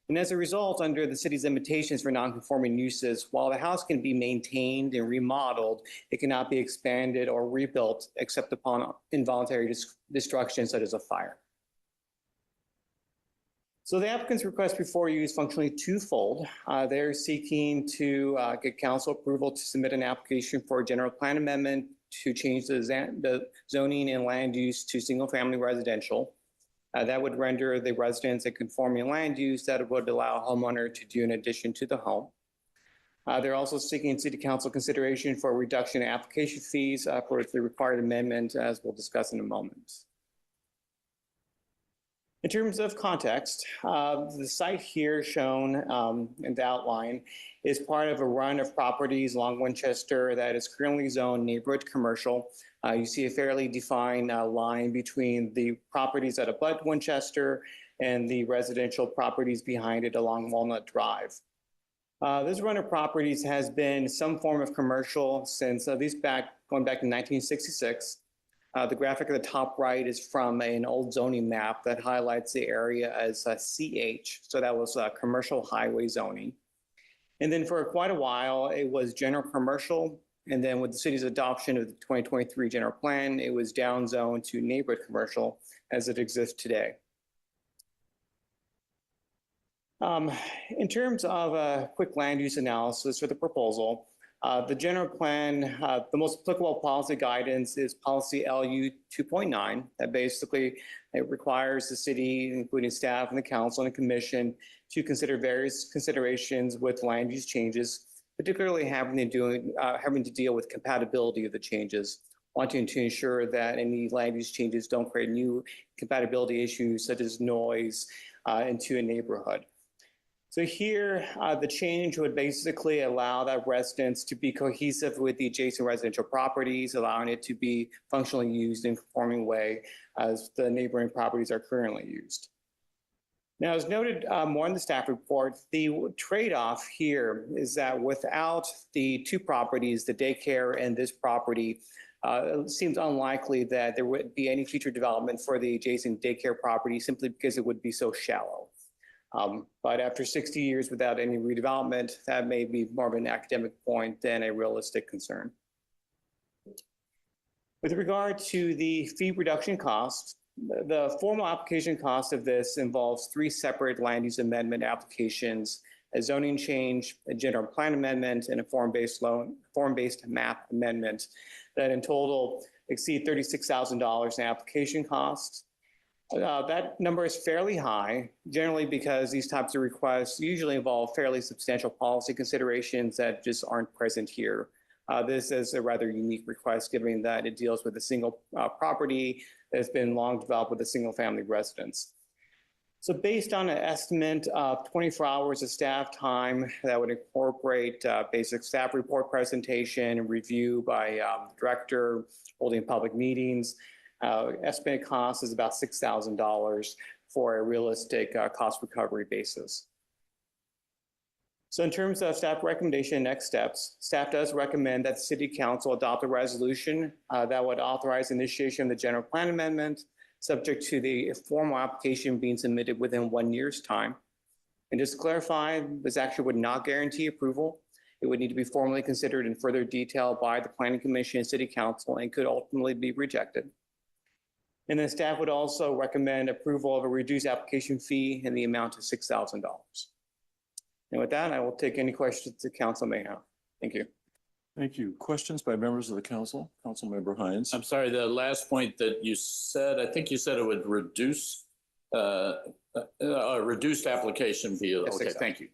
And as a result, under the city's limitations for non-conforming uses, while the house can be maintained and remodeled, it cannot be expanded or rebuilt except upon involuntary destruction, such as a fire. So the applicant's request before you is functionally twofold. They're seeking to get council approval to submit an application for a general plan amendment to change the zoning and land use to single-family residential. That would render the residence a conforming land use that would allow a homeowner to do an addition to the home. They're also seeking City Council consideration for a reduction in application fees for the required amendment, as we'll discuss in a moment. In terms of context, the site here shown in the outline is part of a run of properties along Winchester that is currently zoned neighborhood commercial. You see a fairly defined line between the properties that abut Winchester and the residential properties behind it along Walnut Drive. This run of properties has been some form of commercial since at least going back to 1966. The graphic at the top right is from an old zoning map that highlights the area as CH. So that was commercial highway zoning. And then for quite a while, it was general commercial And then with the city's adoption of the 2023 general plan, it was downzoned to neighborhood commercial as it exists today. In terms of a quick land use analysis for the proposal, the general plan, the most applicable policy guidance is policy LU 2.9. That basically it requires the city, including staff and the council and the commission, to consider various considerations with land use changes, particularly having to deal with compatibility of the changes, wanting to ensure that any land use changes don't create new compatibility issues such as noise into a neighborhood. So here, the change would basically allow that residents to be cohesive with the adjacent residential properties, allowing it to be functionally used in a conforming way as the neighboring properties are currently used. Now, as noted more in the staff report, the trade-off here is that without the two properties, the daycare and this property, it seems unlikely that there would be any future development for the adjacent daycare property simply because it would be so shallow. But after 60 years without any redevelopment, that may be more of an academic point than a realistic concern. With regard to the fee reduction costs, the formal application cost of this involves 3 separate land use amendment applications, a zoning change, a general plan amendment, and a form-based map amendment that in total exceed $36,000 in application costs. That number is fairly high, generally because these types of requests usually involve fairly substantial policy considerations that just aren't present here. This is a rather unique request, given that it deals with a single property that's been long developed with a single family residence. So based on an estimate of 24 hours of staff time that would incorporate basic staff report presentation, review by director, holding public meetings, estimated cost is about $6,000 for a realistic cost recovery basis. So in terms of staff recommendation and next steps, staff does recommend that the City Council adopt a resolution that would authorize initiation of the general plan amendment, subject to the formal application being submitted within 1 year's time. And just to clarify, this actually would not guarantee approval. It would need to be formally considered in further detail by the Planning Commission and City Council and could ultimately be rejected. And then staff would also recommend approval of a reduced application fee in the amount of $6,000. And with that, I will take any questions the council may have. Thank you. Thank you. Questions by members of the council? Councilmember Hines. I'm sorry, the last point that you said, I think you said it would reduce reduced application fee. Yes, Okay, exactly. thank you.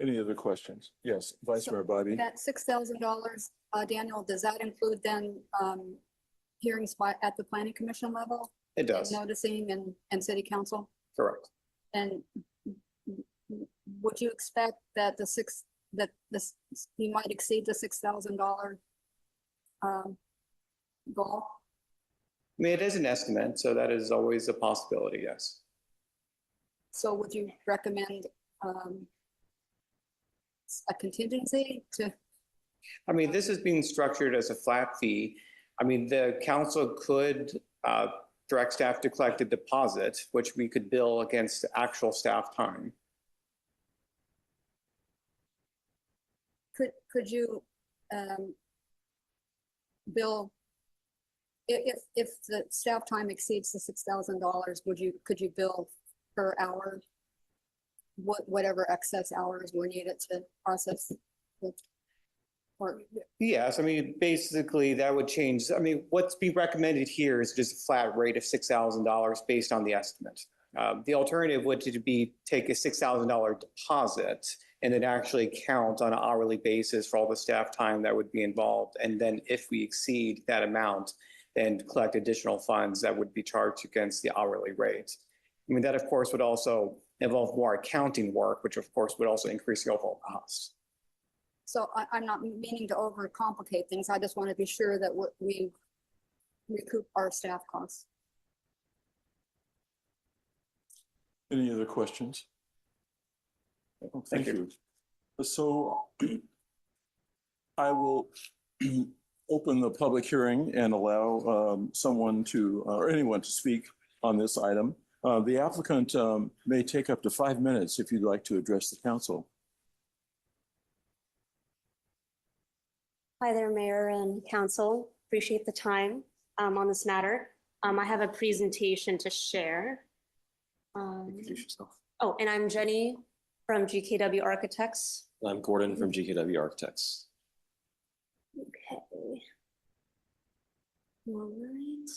Any other questions? Yes, Vice Mayor Bobby. That $6,000, Daniel, does that include then hearings at the planning commission level? It does. Noticing and city council? Correct. And would you expect that you might exceed the $6,000 goal? I mean, it is an estimate, so that is always a possibility, yes. So would you recommend a contingency to? I mean, this is being structured as a flat fee. I mean, the council could direct staff to collect a deposit, which we could bill against actual staff time. Could you bill, if the staff time exceeds the $6,000, could you bill per hour whatever excess hours were needed to process? Or Yes, I mean, basically that would change. I mean, what's being recommended here is just a flat rate of $6,000 based on the estimate. The alternative would be take a $6,000 deposit and then actually count on an hourly basis for all the staff time that would be involved. And then if we exceed that amount, then collect additional funds that would be charged against the hourly rate. I mean, that of course would also involve more accounting work, which of course would also increase the overall cost. so I'm not meaning to overcomplicate things. I just want to be sure that we recoup our staff costs. Any other questions? Thank you. So I will open the public hearing and allow someone to, or anyone to speak on this item. The applicant may take up to 5 minutes if you'd like to address the council. Hi there, Mayor and Council. Appreciate the time on this matter. I have a presentation to share. Introduce yourself. Oh, and I'm Jenny from GKW Architects. I'm Gordon from GKW Architects. Okay. All right.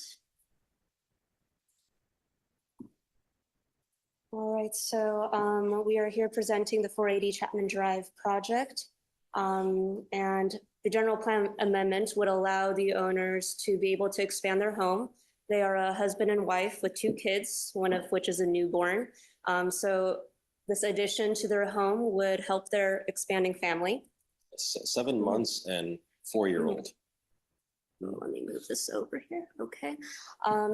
All right, so we are here presenting the 480 Chapman Drive project. And the general plan amendment would allow the owners to be able to expand their home. They are a husband and wife with 2 kids, one of which is a newborn. So this addition to their home would help their expanding family. 7 months and 4-year-old. Let me move this over here. Okay.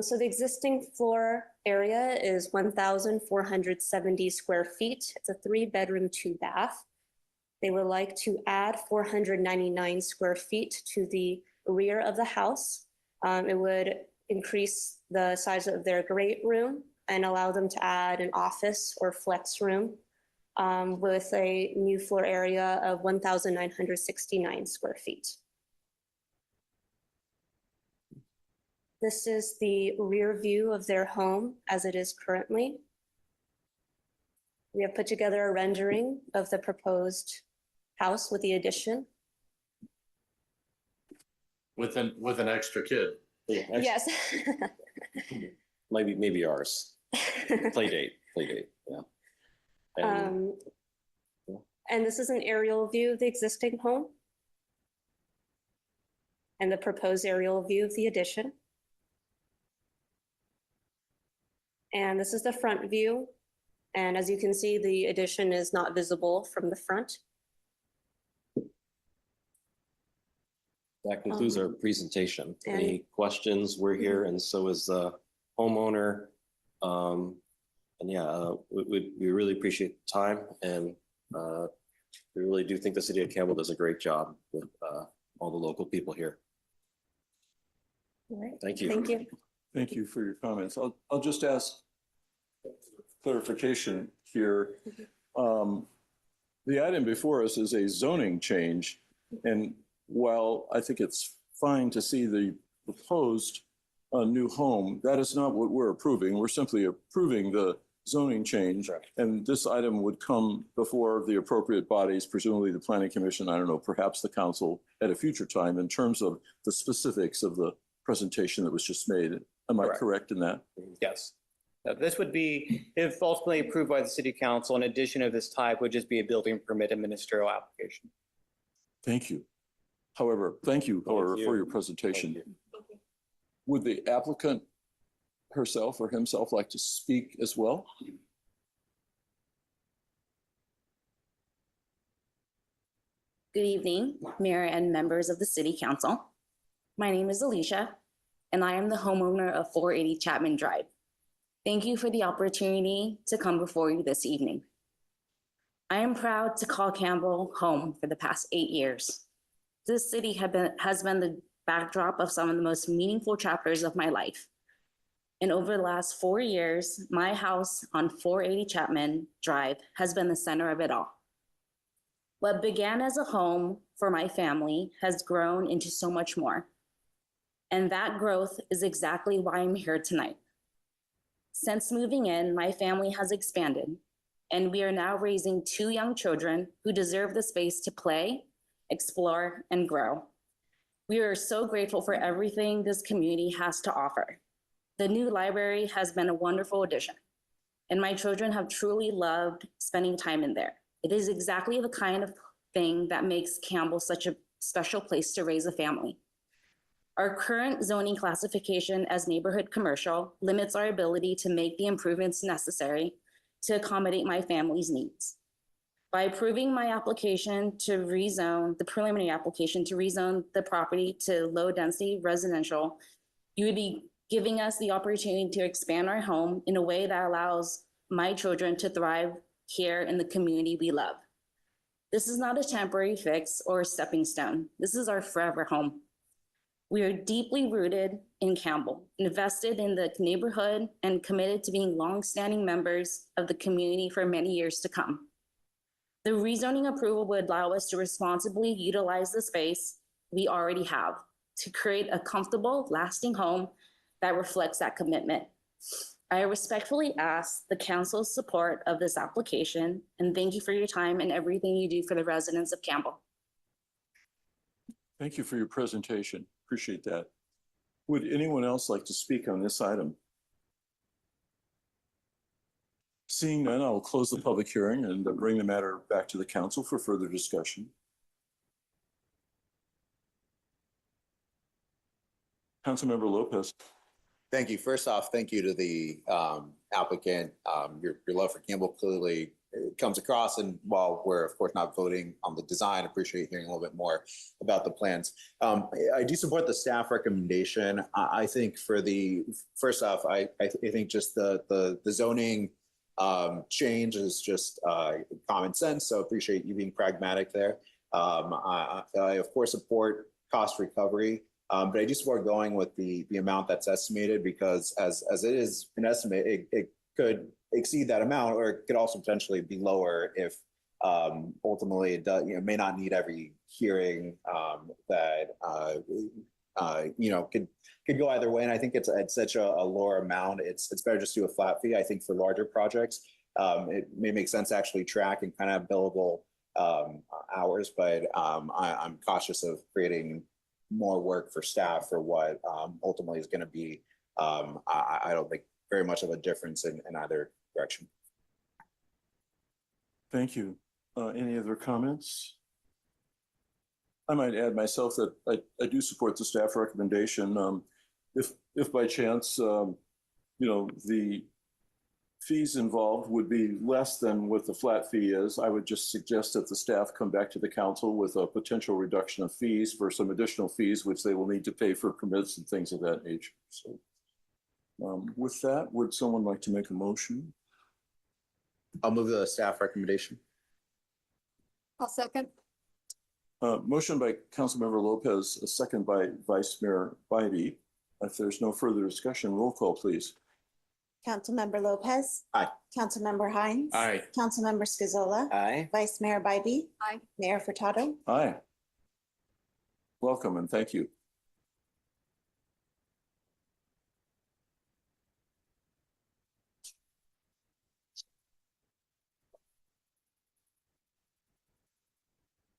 So the existing floor area is 1,470 square feet. It's a 3-bedroom, 2-bath. They would like to add 499 square feet to the rear of the house. It would increase the size of their great room and allow them to add an office or flex room with a new floor area of 1,969 square feet. This is the rear view of their home as it is currently. We have put together a rendering of the proposed house with the addition. With an extra kid. Yeah, actually, Yes. maybe ours. Play date, yeah. And And this is an aerial view of the existing home and the proposed aerial view of the addition. And this is the front view. And as you can see, the addition is not visible from the front. that concludes our presentation. Any questions? We're here and so is the homeowner. And yeah, we really appreciate the time and we really do think the city of Campbell does a great job with all the local people here. All right. Thank you. Thank you. Thank you for your comments. I'll just ask clarification here. The item before us is a zoning change. And while I think it's fine to see the proposed new home, that is not what we're approving. We're simply approving the zoning change. Correct. And this item would come before the appropriate bodies, presumably the Planning Commission, I don't know, perhaps the council at a future time in terms of the specifics of the presentation that was just made. Am I correct in that? Yes. This would be, if ultimately approved by the city council, an addition of this type would just be a building permit and ministerial application. Thank you. However, thank you for your presentation. Would the applicant herself or himself like to speak as well? Good evening, Mayor and members of the City Council. My name is Alicia, and I am the homeowner of 480 Chapman Drive. Thank you for the opportunity to come before you this evening. I am proud to call Campbell home for the past 8 years. This city has been the backdrop of some of the most meaningful chapters of my life. And over the last 4 years, my house on 480 Chapman Drive has been the center of it all. What began as a home for my family has grown into so much more. And that growth is exactly why I'm here tonight. Since moving in, my family has expanded, and we are now raising 2 young children who deserve the space to play, explore, and grow. We are so grateful for everything this community has to offer. The new library has been a wonderful addition, and my children have truly loved spending time in there. It is exactly the kind of thing that makes Campbell such a special place to raise a family. Our current zoning classification as neighborhood commercial limits our ability to make the improvements necessary to accommodate my family's needs. By approving my application to rezone, the preliminary application to rezone the property to low density residential, you would be giving us the opportunity to expand our home in a way that allows my children to thrive here in the community we love. This is not a temporary fix or a stepping stone. This is our forever home. We are deeply rooted in Campbell, invested in the neighborhood, and committed to being longstanding members of the community for many years to come. The rezoning approval would allow us to responsibly utilize the space we already have to create a comfortable, lasting home that reflects that commitment. I respectfully ask the council's support of this application, and thank you for your time and everything you do for the residents of Campbell. Thank you for your presentation. Appreciate that. Would anyone else like to speak on this item? Seeing none, I will close the public hearing and bring the matter back to the council for further discussion. Councilmember Lopez. Thank you. First off, thank you to the applicant. Your love for Campbell clearly comes across. And while we're of course not voting on the design, I appreciate hearing a little bit more about the plans. I do support the staff recommendation. I think for the, first off, I think just the zoning change is just common sense. So appreciate you being pragmatic there. I of course support cost recovery. But I just support going with the amount that's estimated, because as it is an estimate, it could exceed that amount, or it could also potentially be lower if ultimately it does, may not need every hearing that could go either way. And I think it's such a lower amount. It's better just do a flat fee. I think for larger projects, it may make sense to actually track and kind of have billable hours, but I'm cautious of creating more work for staff for what ultimately is going to be, I don't think, very much of a difference in either direction. Thank you. Any other comments? I might add myself that I do support the staff recommendation. If by chance, the fees involved would be less than what the flat fee is, I would just suggest that the staff come back to the council with a potential reduction of fees for some additional fees, which they will need to pay for permits and things of that nature. So with that, would someone like to make a motion? I'll move the staff recommendation. I'll second. Motion by Councilmember Lopez, a second by Vice Mayor Bybee. If there's no further discussion, roll call, please. Councilmember Lopez. Aye. Councilmember Hines. Aye. Councilmember Scazola. Aye. Vice Mayor Bybee. Aye. Mayor Furtado. Aye. Welcome and thank you.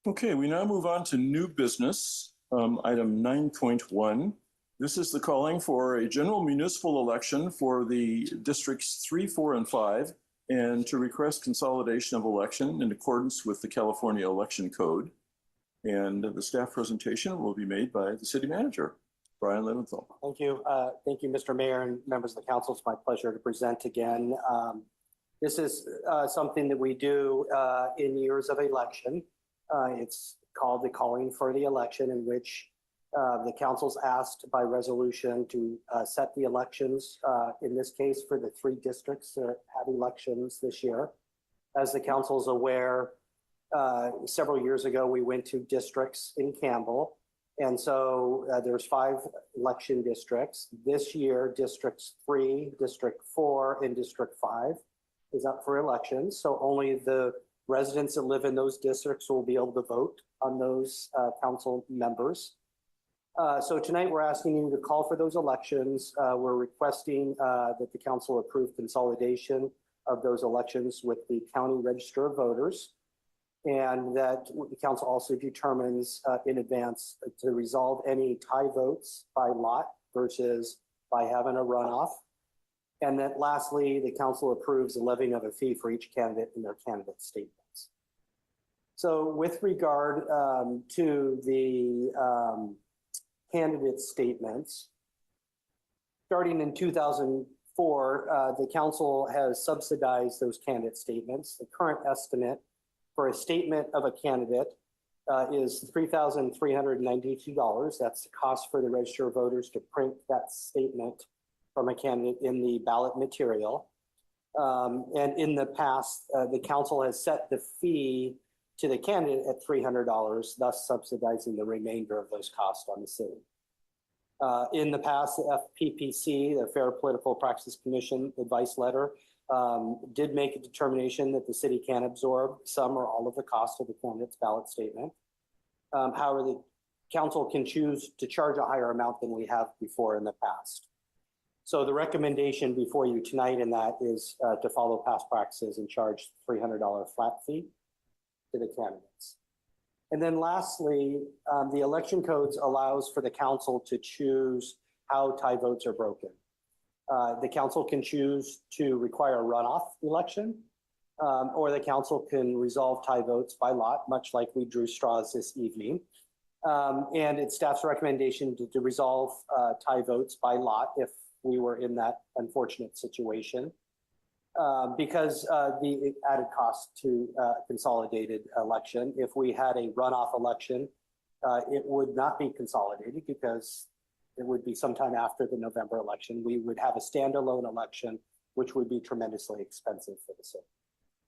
Okay, we now move on to new business, item 9.1. This is the calling for a general municipal election for the districts 3, 4, and 5, and to request consolidation of election in accordance with the California Election Code. And the staff presentation will be made by the city manager, Brian Leventhal. Thank you. Thank you, Mr. Mayor and members of the council. It's my pleasure to present again. This is something that we do in years of election. It's called the calling for the election, in which the council's asked by resolution to set the elections, in this case for the 3 districts that have elections this year. As the council's aware, several years ago, we went to districts in Campbell. And so there's 5 election districts. This year, districts 3, district 4, and district 5 is up for elections. So only the residents that live in those districts will be able to vote on those council members. So tonight we're asking you to call for those elections. We're requesting that the council approve consolidation of those elections with the county register of voters, and that the council also determines in advance to resolve any tie votes by lot versus by having a runoff. And that lastly, the council approves the levying of a fee for each candidate in their candidate statements. So with regard to the candidate statements, starting in 2004, the council has subsidized those candidate statements. The current estimate for a statement of a candidate is $3,392. That's the cost for the register of voters to print that statement from a candidate in the ballot material. And in the past, the council has set the fee to the candidate at $300, thus subsidizing the remainder of those costs on the city. In the past, the FPPC, the Fair Political Practice Commission advice letter, did make a determination that the city can absorb some or all of the cost of the candidate's ballot statement. However, the council can choose to charge a higher amount than we have before in the past. So the recommendation before you tonight in that is to follow past practices and charge $300 flat fee to the candidates. And then lastly, the election codes allows for the council to choose how tie votes are broken. The council can choose to require a runoff election, or the council can resolve tie votes by lot, much like we drew straws this evening. And it's staff's recommendation to resolve tie votes by lot if we were in that unfortunate situation, because the added cost to consolidated election. If we had a runoff election, it would not be consolidated because it would be sometime after the November election. We would have a standalone election, which would be tremendously expensive for the city.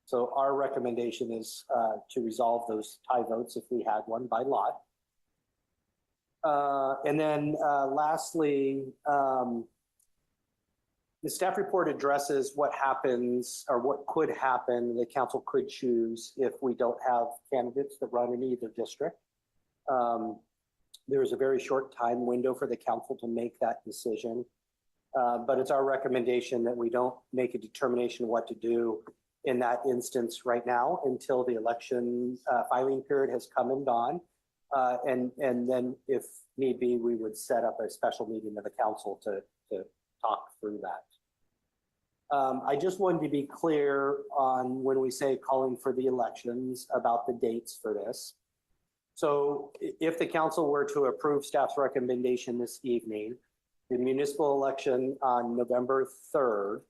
So our recommendation is to resolve those tie votes if we had one by lot. And then lastly, the staff report addresses what happens or what could happen, the council could choose if we don't have candidates that run in either district. There is a very short time window for the council to make that decision. But it's our recommendation that we don't make a determination what to do in that instance right now until the election filing period has come and gone. And then if need be, we would set up a special meeting of the council to talk through that. I just wanted to be clear on when we say calling for the elections about the dates for this. So if the council were to approve staff's recommendation this evening, the municipal election on November 3rd,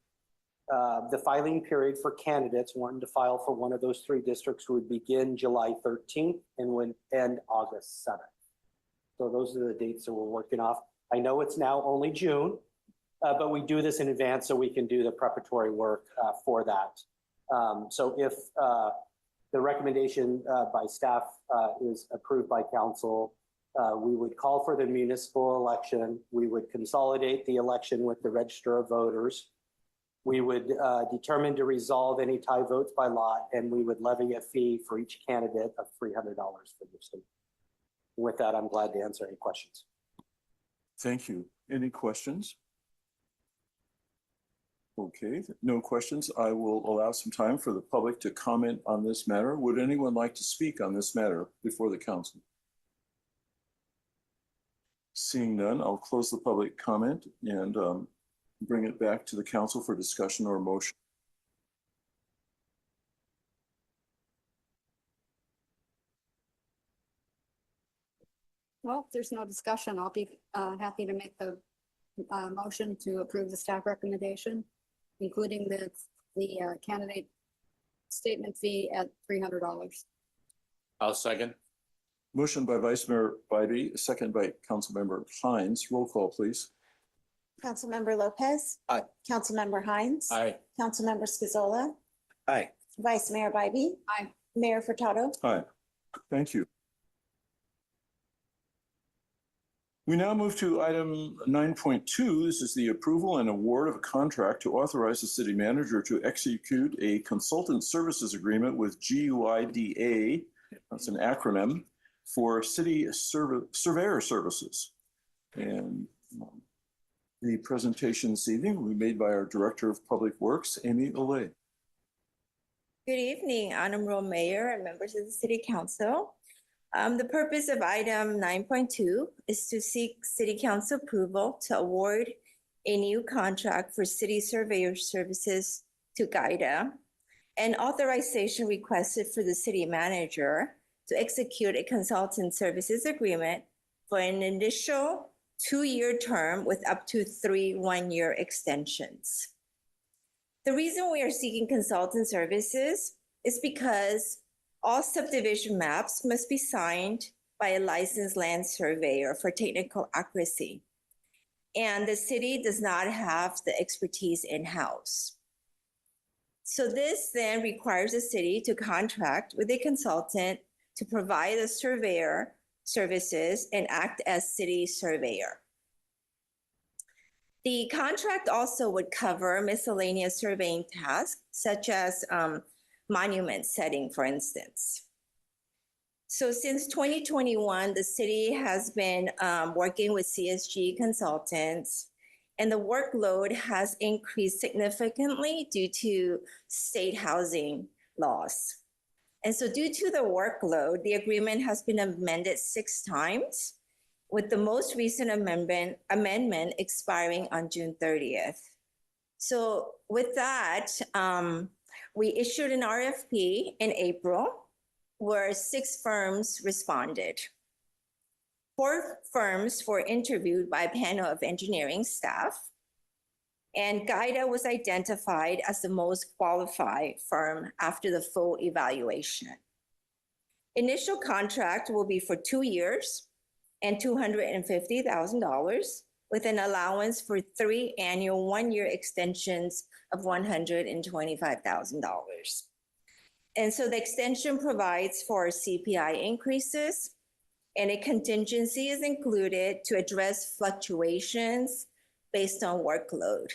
the filing period for candidates wanting to file for one of those three districts would begin July 13th and would end August 7th. So those are the dates that we're working off. I know it's now only June, but we do this in advance so we can do the preparatory work for that. So if the recommendation by staff is approved by council, we would call for the municipal election. We would consolidate the election with the register of voters. We would determine to resolve any tie votes by lot, and we would levy a fee for each candidate of $300 for this. With that, I'm glad to answer any questions. Thank you. Any questions? Okay, no questions. I will allow some time for the public to comment on this matter. Would anyone like to speak on this matter before the council? Seeing none, I'll close the public comment and bring it back to the council for discussion or motion. Well, if there's no discussion, I'll be happy to make the motion to approve the staff recommendation, including the candidate statement fee at $300. I'll second. Motion by Vice Mayor Bybee, second by Councilmember Hines. Roll call, please. Councilmember Lopez. Aye. Councilmember Hines. Aye. Councilmember Scazola. Aye. Vice Mayor Bybee. Aye. Mayor Furtado. Aye. Thank you. We now move to item 9.2. This is the approval and award of a contract to authorize the city manager to execute a consultant services agreement with GUIDA, that's an acronym, for city surveyor services. And the presentation this evening will be made by our Director of Public Works, Amy Olay. Good evening, Honorable Mayor and members of the City Council. The purpose of item 9.2 is to seek City Council approval to award a new contract for city surveyor services to GUIDA and authorization requested for the city manager to execute a consultant services agreement for an initial 2-year term with up to 3 one-year extensions. The reason we are seeking consultant services is because all subdivision maps must be signed by a licensed land surveyor for technical accuracy. And the city does not have the expertise in-house. So this then requires the city to contract with a consultant to provide the surveyor services and act as city surveyor. The contract also would cover miscellaneous surveying tasks, such as monument setting, for instance. So since 2021, the city has been working with CSG consultants, and the workload has increased significantly due to state housing laws. And so due to the workload, the agreement has been amended 6 times, with the most recent amendment expiring on June 30th. So with that, we issued an RFP in April where 6 firms responded. 4 firms were interviewed by a panel of engineering staff, and GIDA was identified as the most qualified firm after the full evaluation. Initial contract will be for 2 years and $250,000, with an allowance for 3 annual 1-year extensions of $125,000. And so the extension provides for CPI increases, and a contingency is included to address fluctuations based on workload.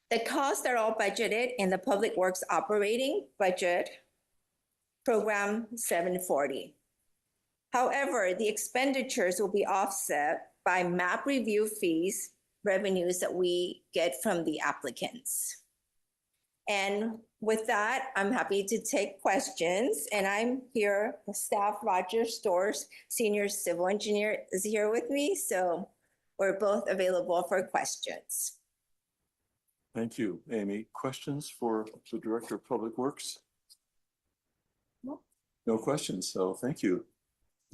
The costs are all budgeted in the Public Works Operating Budget, Program 740. However, the expenditures will be offset by map review fees, revenues that we get from the applicants. And with that, I'm happy to take questions. And I'm here, staff Roger Storrs, Senior Civil Engineer, is here with me. So we're both available for questions. Thank you, Amy. Questions for the Director of Public Works? No questions, so thank you.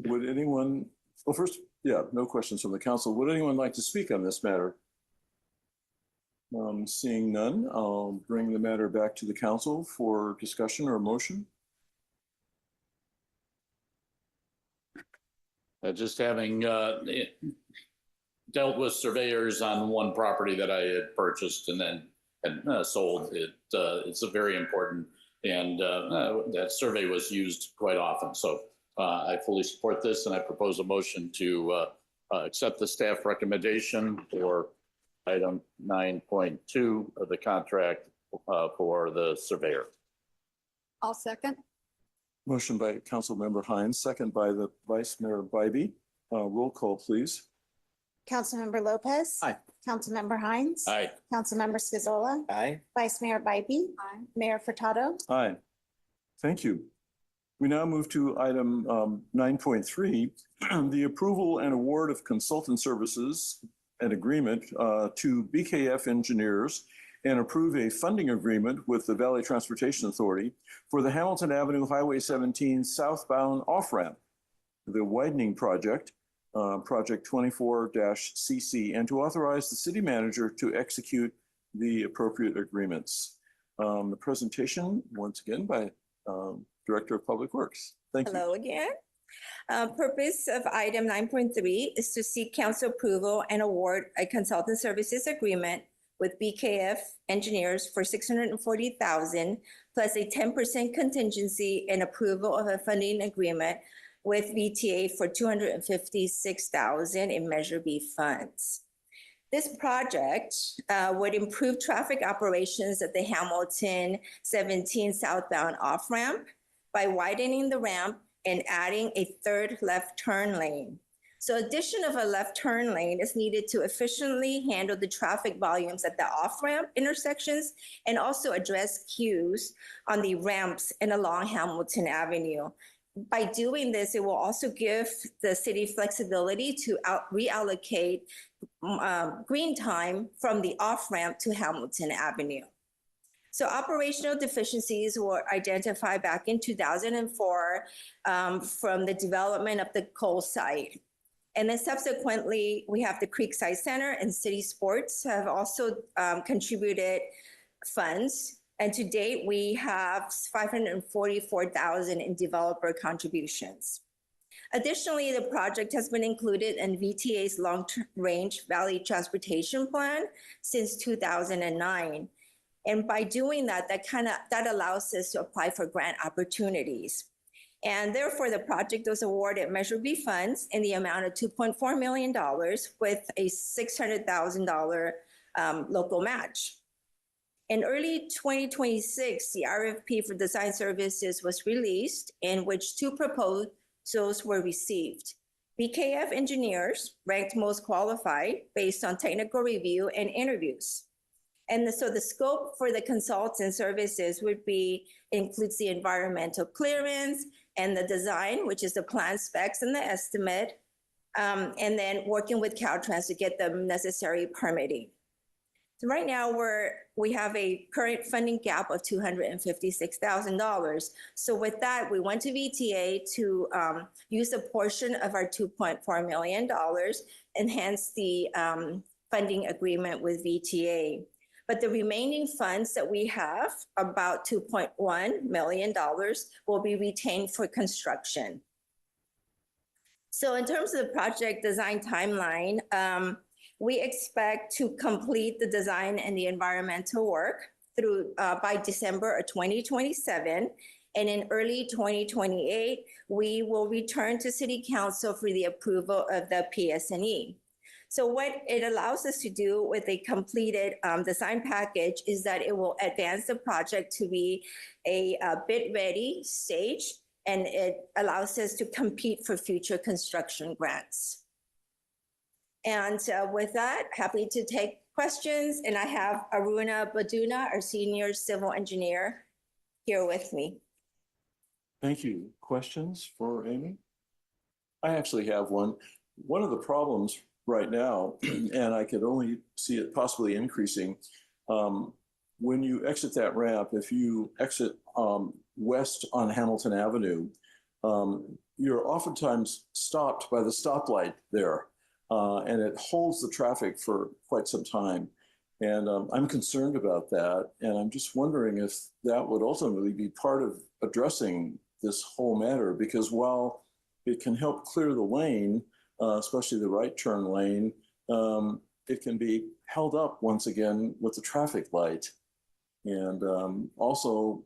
Would anyone, well, first, yeah, no questions from the council. Would anyone like to speak on this matter? Seeing none, I'll bring the matter back to the council for discussion or motion. Just having dealt with surveyors on one property that I had purchased and then had sold, it's a very important, and that survey was used quite often. So I fully support this, and I propose a motion to accept the staff recommendation for item 9.2 of the contract for the surveyor. I'll second. Motion by Councilmember Hines, second by the Vice Mayor Bybee. Roll call, please. Councilmember Lopez. Aye. Councilmember Hines. Aye. Councilmember Scazola. Aye. Vice Mayor Bybee. Aye. Mayor Furtado. Aye. Thank you. We now move to item 9.3, the approval and award of consultant services and agreement to BKF Engineers, and approve a funding agreement with the Valley Transportation Authority for the Hamilton Avenue Highway 17 southbound off-ramp, the widening project, project 24-CC, and to authorize the city manager to execute the appropriate agreements. The presentation, once again, by Director of Public Works. Thank you. Hello again. Purpose of item 9.3 is to seek council approval and award a consultant services agreement with BKF Engineers for $640,000 plus a 10% contingency and approval of a funding agreement with VTA for $256,000 in Measure B funds. This project would improve traffic operations at the Hamilton 17 southbound off-ramp by widening the ramp and adding a 3rd left turn lane. So addition of a left turn lane is needed to efficiently handle the traffic volumes at the off-ramp intersections and also address queues on the ramps and along Hamilton Avenue. By doing this, it will also give the city flexibility to reallocate green time from the off-ramp to Hamilton Avenue. So operational deficiencies were identified back in 2004 from the development of the coal site. And then subsequently, we have the Creekside Center and City Sports have also contributed funds. And to date, we have $544,000 in developer contributions. Additionally, the project has been included in VTA's long-range Valley Transportation Plan since 2009. And by doing that, that allows us to apply for grant opportunities. And therefore, the project was awarded Measure B funds in the amount of $2.4 million with a $600,000 local match. In early 2026, the RFP for design services was released, in which 2 proposals were received. BKF engineers ranked most qualified based on technical review and interviews. And so the scope for the consultant services would be, includes the environmental clearance and the design, which is the plan specs and the estimate, and then working with Caltrans to get the necessary permitting. So right now we have a current funding gap of $256,000. So with that, we went to VTA to use a portion of our $2.4 million, enhance the funding agreement with VTA. But the remaining funds that we have, about $2.1 million, will be retained for construction. So in terms of the project design timeline, we expect to complete the design and the environmental work through by December of 2027. And in early 2028, we will return to City Council for the approval of the PSNE. So what it allows us to do with a completed design package is that it will advance the project to be a bid-ready stage, and it allows us to compete for future construction grants. And with that, happy to take questions. And I have Aruna Baduna, our senior civil engineer, here with me. Thank you. Questions for Amy? I actually have one. One of the problems right now, and I could only see it possibly increasing, when you exit that ramp, if you exit west on Hamilton Avenue, you're oftentimes stopped by the stoplight there. And it holds the traffic for quite some time. And I'm concerned about that. And I'm just wondering if that would ultimately be part of addressing this whole matter, because while it can help clear the lane, especially the right turn lane, it can be held up once again with the traffic light. And also,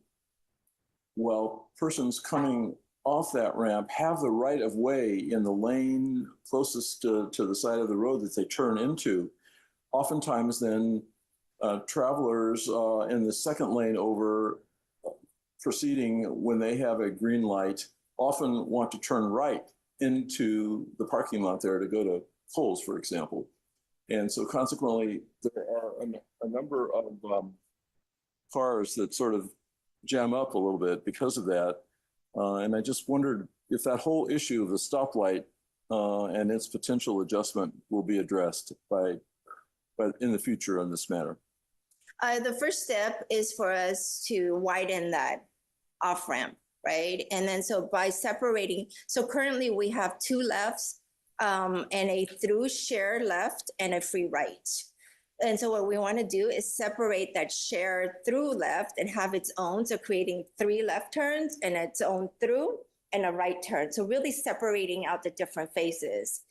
while persons coming off that ramp have the right of way in the lane closest to the side of the road that they turn into, oftentimes then travelers in the second lane over proceeding when they have a green light often want to turn right into the parking lot there to go to Kohl's, for example. And so consequently, there are a number of cars that sort of jam up a little bit because of that. And I just wondered if that whole issue of the stoplight and its potential adjustment will be addressed by in the future on this matter. The first step is for us to widen that off-ramp, right? And then so by separating, so currently we have 2 lefts and a through share left and a free right. And so what we want to do is separate that share through left and have its own, so creating 3 left turns and its own through and a right turn. So really separating out the different phases.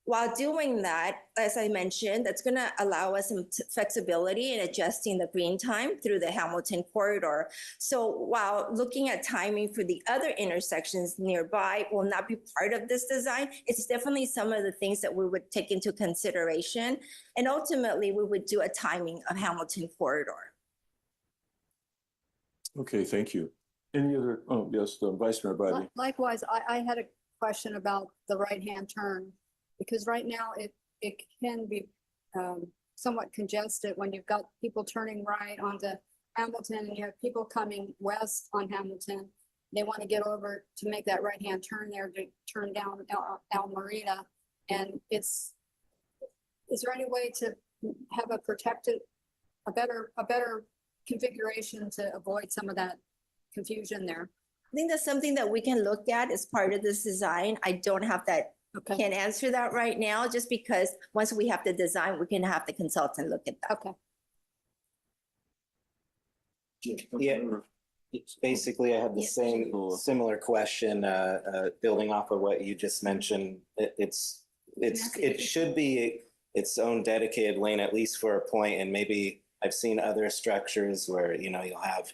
While doing that, as I mentioned, that's going to allow us some flexibility in adjusting the green time through the Hamilton corridor. So while looking at timing for the other intersections nearby will not be part of this design, it's definitely some of the things that we would take into consideration. And ultimately, we would do a timing of Hamilton corridor. Okay, thank you. Any other, oh, yes, Vice Mayor Bybee. Likewise, I had a question about the right-hand turn, because right now it can be somewhat congested when you've got people turning right onto Hamilton and you have people coming west on Hamilton. They want to get over to make that right-hand turn there to turn down El Marita. And is there any way to have a protected, a better configuration to avoid some of that confusion there? I think that's something that we can look at as part of this design. I don't have that. Okay. Can't answer that right now, just because once we have the design, we can have the consultant look at that. Okay. Yeah, it's basically, I have the same similar question, building off of what you just mentioned. It should be its own dedicated lane, at least for a point, and maybe I've seen other structures where, you know, you'll have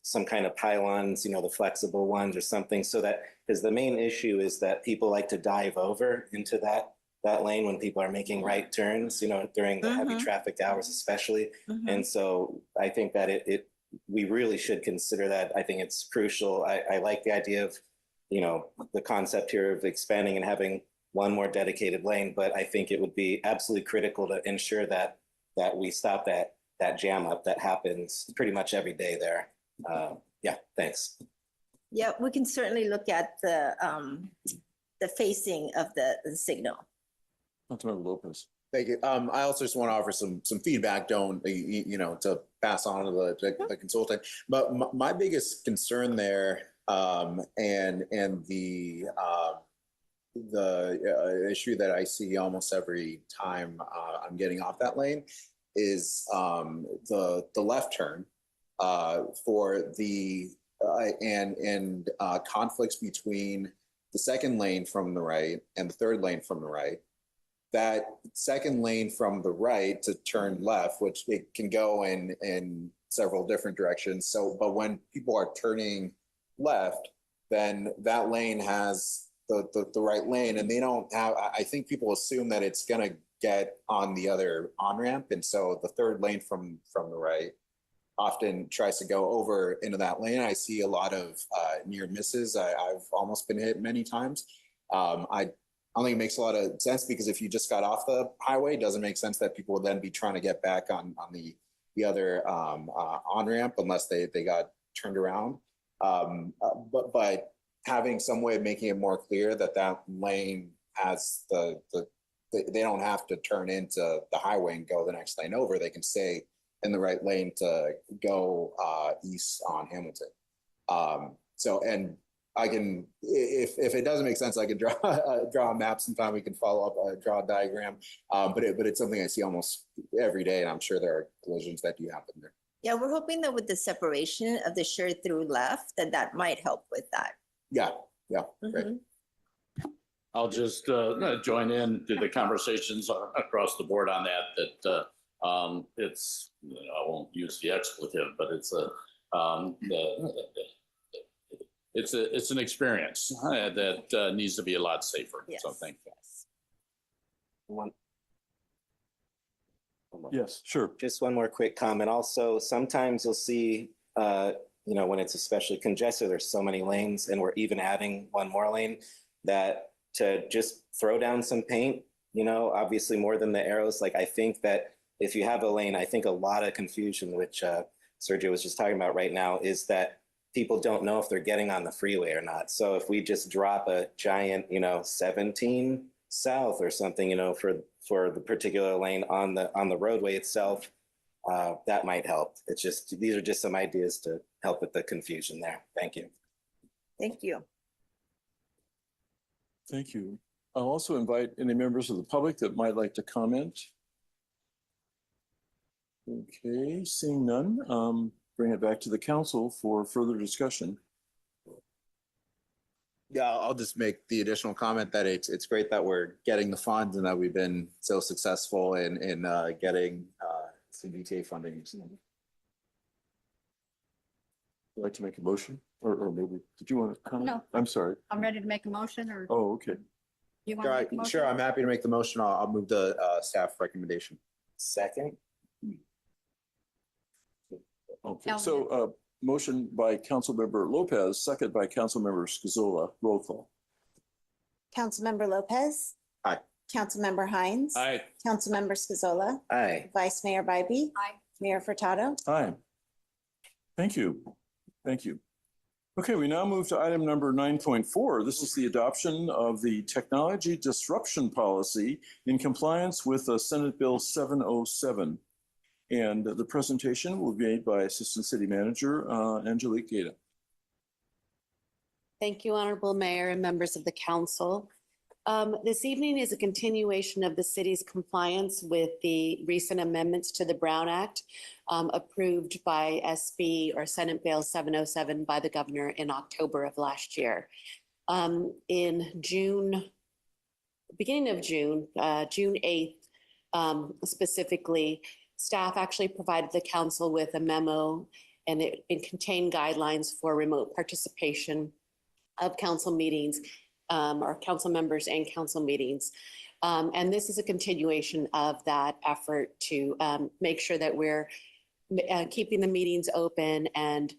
some kind of pylons, you know, the flexible ones or something, so that, because the main issue is that people like to dive over into that that lane when people are making right turns, you know, during the heavy traffic hours especially. And so I think that we really should consider that. I think it's crucial. I like the idea of, you know, the concept here of expanding and having one more dedicated lane, but I think it would be absolutely critical to ensure that we stop that jam up that happens pretty much every day there. Yeah, thanks. Yeah, we can certainly look at the facing of the signal. Councilmember Lopez. Thank you. I also just want to offer some feedback, you know, to pass on to the consultant. But my biggest concern there, and the issue that I see almost every time I'm getting off that lane is the left turn for the and conflicts between the second lane from the right and the third lane from the right. That second lane from the right to turn left, which it can go in several different directions. So, but when people are turning left, then that lane has the right lane, and they don't have. I think people assume that it's gonna get on the other on-ramp, and so the third lane from the right often tries to go over into that lane. I see a lot of near misses. I've almost been hit many times. I don't think it makes a lot of sense, because if you just got off the highway, it doesn't make sense that people would then be trying to get back on the other on-ramp unless they got turned around. But having some way of making it more clear that lane has they don't have to turn into the highway and go the next lane over. They can stay in the right lane to go east on Hamilton. So, and I can, if it doesn't make sense, I can draw a map sometime. We can follow up, draw a diagram. But it's something I see almost every day, and I'm sure there are collisions that do happen there. Yeah, we're hoping that with the separation of the shared through left, that might help with that. Yeah, great. I'll just join in to the conversations across the board on that. It's, I won't use the expletive, but it's an experience that needs to be a lot safer. Yes. So thank you. Yes, sure. Just one more quick comment. Also, sometimes you'll see, you know, when it's especially congested, there's so many lanes, and we're even adding one more lane, that to just throw down some paint, you know, obviously more than the arrows. Like, I think that if you have a lane, I think a lot of confusion, which Sergio was just talking about right now, is that people don't know if they're getting on the freeway or not. So if we just drop a giant, you know, 17 south or something, you know, for the particular lane on the roadway itself, that might help. It's just, these are just some ideas to help with the confusion there. Thank you. Thank you. Thank you. I'll also invite any members of the public that might like to comment. Okay, seeing none, bring it back to the council for further discussion. Yeah, I'll just make the additional comment that it's great that we're getting the funds and that we've been so successful in getting some DTA funding. Would you like to make a motion, or maybe did you want to comment? No. I'm sorry. I'm ready to make a motion, or Oh, okay. you want to make a motion? Sure, I'm happy to make the motion. I'll move the staff recommendation. Second. Okay, so motion by Councilmember Lopez, second by Councilmember Scazola. Roll call. Councilmember Lopez. Aye. Councilmember Hines. Aye. Councilmember Scazola. Aye. Vice Mayor Bybee. Aye. Mayor Furtado. Aye. Thank you. Thank you. Okay, we now move to item number 9.4. This is the adoption of the technology disruption policy in compliance with Senate Bill 707. And the presentation will be made by Assistant City Manager Angelique Gaeta. Thank you, Honorable Mayor and members of the council. This evening is a continuation of the city's compliance with the recent amendments to the Brown Act approved by SB or Senate Bill 707 by the governor in October of last year. In June, beginning of June, June 8th specifically, staff actually provided the council with a memo, and it contained guidelines for remote participation of council meetings or council members and council meetings. And this is a continuation of that effort to make sure that we're keeping the meetings open and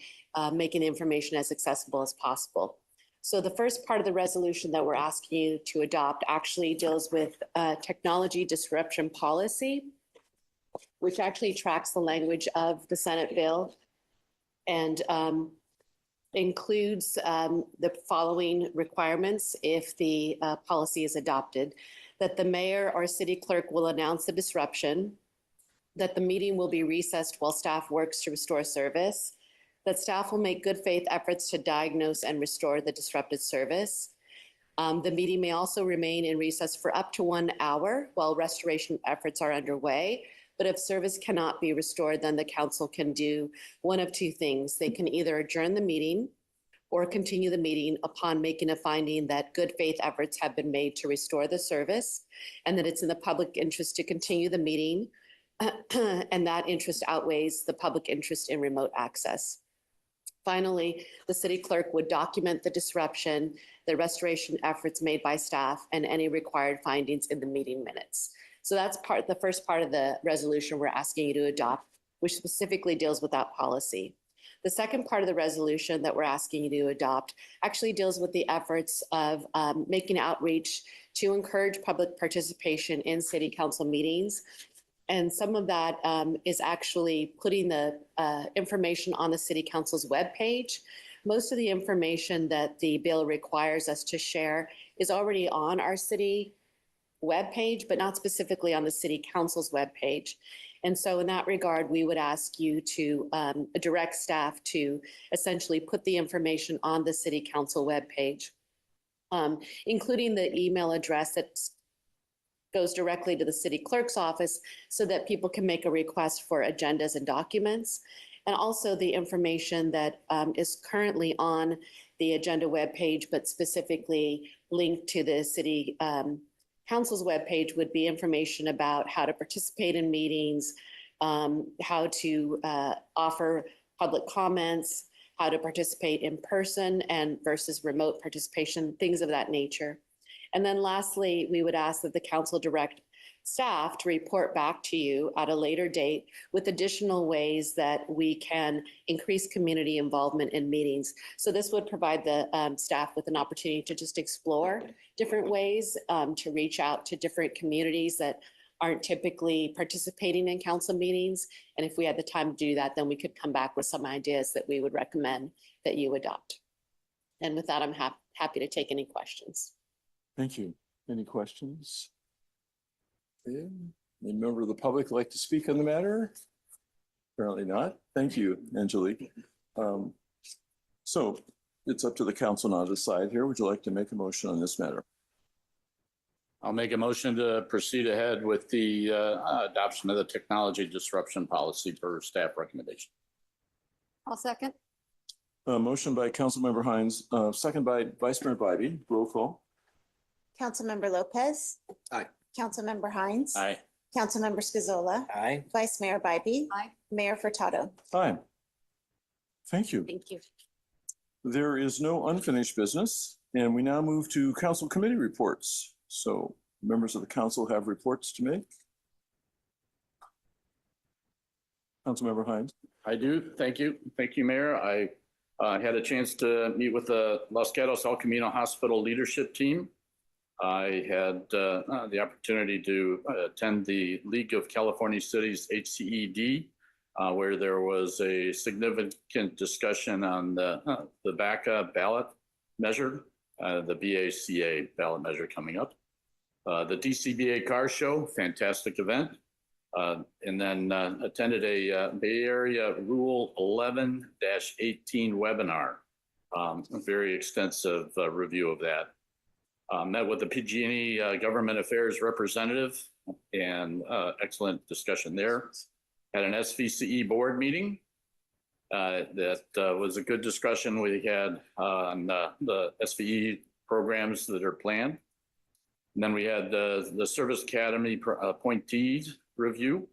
making the information as accessible as possible. So the first part of the resolution that we're asking you to adopt actually deals with technology disruption policy, which actually tracks the language of the Senate bill and includes the following requirements if the policy is adopted: that the mayor or city clerk will announce the disruption, that the meeting will be recessed while staff works to restore service, that staff will make good faith efforts to diagnose and restore the disrupted service. The meeting may also remain in recess for up to 1 hour while restoration efforts are underway. But if service cannot be restored, then the council can do one of two things. They can either adjourn the meeting or continue the meeting upon making a finding that good faith efforts have been made to restore the service and that it's in the public interest to continue the meeting, and that interest outweighs the public interest in remote access. Finally, the city clerk would document the disruption, the restoration efforts made by staff, and any required findings in the meeting minutes. So that's the first part of the resolution we're asking you to adopt, which specifically deals with that policy. The second part of the resolution that we're asking you to adopt actually deals with the efforts of making outreach to encourage public participation in city council meetings. And some of that is actually putting the information on the city council's webpage. Most of the information that the bill requires us to share is already on our city webpage, but not specifically on the city council's webpage. And so in that regard, we would ask you to direct staff to essentially put the information on the city council webpage, including the email address that goes directly to the city clerk's office so that people can make a request for agendas and documents. And also the information that is currently on the agenda webpage, but specifically linked to the city council's webpage, would be information about how to participate in meetings, how to offer public comments, how to participate in person and versus remote participation, things of that nature. And then lastly, we would ask that the council direct staff to report back to you at a later date with additional ways that we can increase community involvement in meetings. So this would provide the staff with an opportunity to just explore different ways to reach out to different communities that aren't typically participating in council meetings. And if we had the time to do that, then we could come back with some ideas that we would recommend that you adopt. And with that, I'm happy to take any questions. Thank you. Any questions? Okay. Any member of the public like to speak on the matter? Apparently not. Thank you, Angelique. So it's up to the council now to decide here. Would you like to make a motion on this matter? I'll make a motion to proceed ahead with the adoption of the technology disruption policy per staff recommendation. I'll second. Motion by Councilmember Hines, second by Vice Mayor Bybee. Roll call. Councilmember Lopez. Aye. Councilmember Hines. Aye. Councilmember Scazola. Aye. Vice Mayor Bybee. Aye. Mayor Furtado. Aye. Thank you. Thank you. There is no unfinished business, and we now move to council committee reports. So members of the council have reports to make. Councilmember Hines. I do. Thank you. Thank you, Mayor. I had a chance to meet with the Los Gatos El Camino Hospital leadership team. I had the opportunity to attend the League of California Cities HCED, where there was a significant discussion on the BACA ballot measure, the BACA ballot measure coming up. The DCBA car show, fantastic event. And then attended a Bay Area Rule 11-18 webinar, a very extensive review of that. Met with the PG&E government affairs representative and excellent discussion there. Had an SVCE board meeting that was a good discussion we had on the SVE programs that are planned. And then we had the Service Academy appointees review.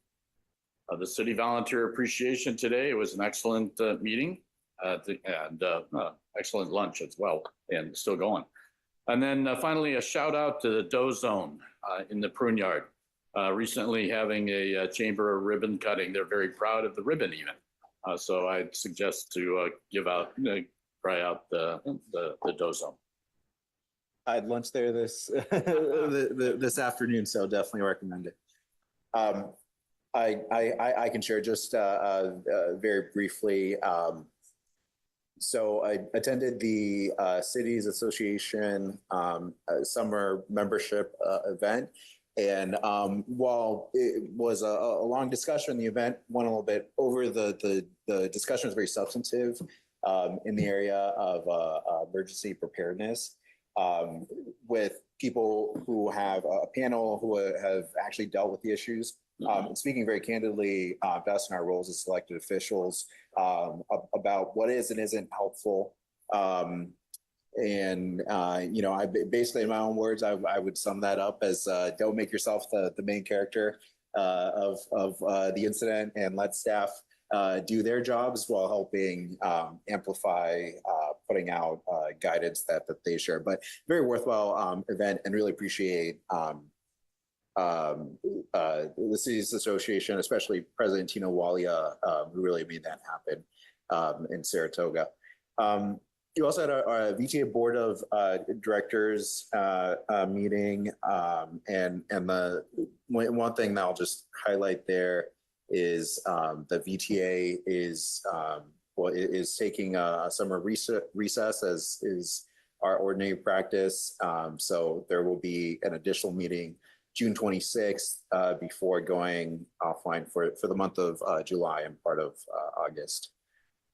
The city volunteer appreciation today. It was an excellent meeting and excellent lunch as well, and still going. And then finally, a shout out to the Doe Zone in the Prune Yard. Recently having a chamber ribbon cutting. They're very proud of the ribbon even. So I'd suggest to try out the Doe Zone. I had lunch there this this afternoon, so definitely recommend it. I can share just very briefly. So I attended the Cities Association summer membership event. And while it was a long discussion, the event went a little bit over. The discussion was very substantive in the area of emergency preparedness with people who have a panel who have actually dealt with the issues. And speaking very candidly, best in our roles as elected officials about what is and isn't helpful. I basically, in my own words, I would sum that up as don't make yourself the main character of the incident, and let staff do their jobs while helping amplify putting out guidance that they share. But very worthwhile event, and really appreciate the Cities Association, especially President Tina Walia, who really made that happen in Saratoga. You also had a VTA Board of Directors meeting, and the one thing that I'll just highlight there is the VTA is taking a summer recess, as is our ordinary practice. So there will be an additional meeting June 26th before going offline for the month of July and part of August.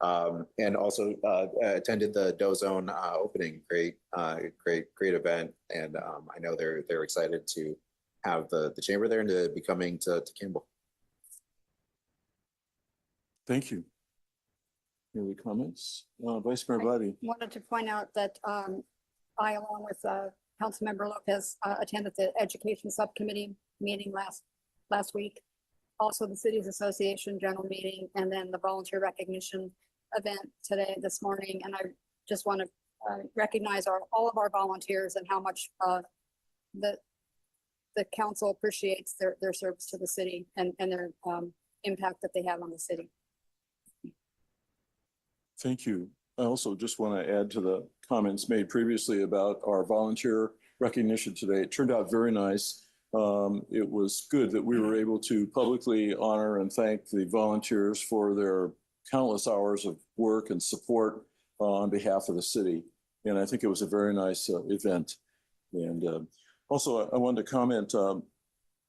And also attended the Doe Zone opening. Great event, and I know they're excited to have the chamber there and to be coming to Campbell. Thank you. Any comments? Vice Mayor Buddy. Wanted to point out that I, along with Councilmember Lopez, attended the Education Subcommittee meeting last week. Also the Cities Association General Meeting, and then the Volunteer Recognition event this morning. And I just want to recognize all of our volunteers and how much the council appreciates their service to the city and their impact that they have on the city. Thank you. I also just want to add to the comments made previously about our volunteer recognition today. It turned out very nice. It was good that we were able to publicly honor and thank the volunteers for their countless hours of work and support on behalf of the city. And I think it was a very nice event. And also, I wanted to comment,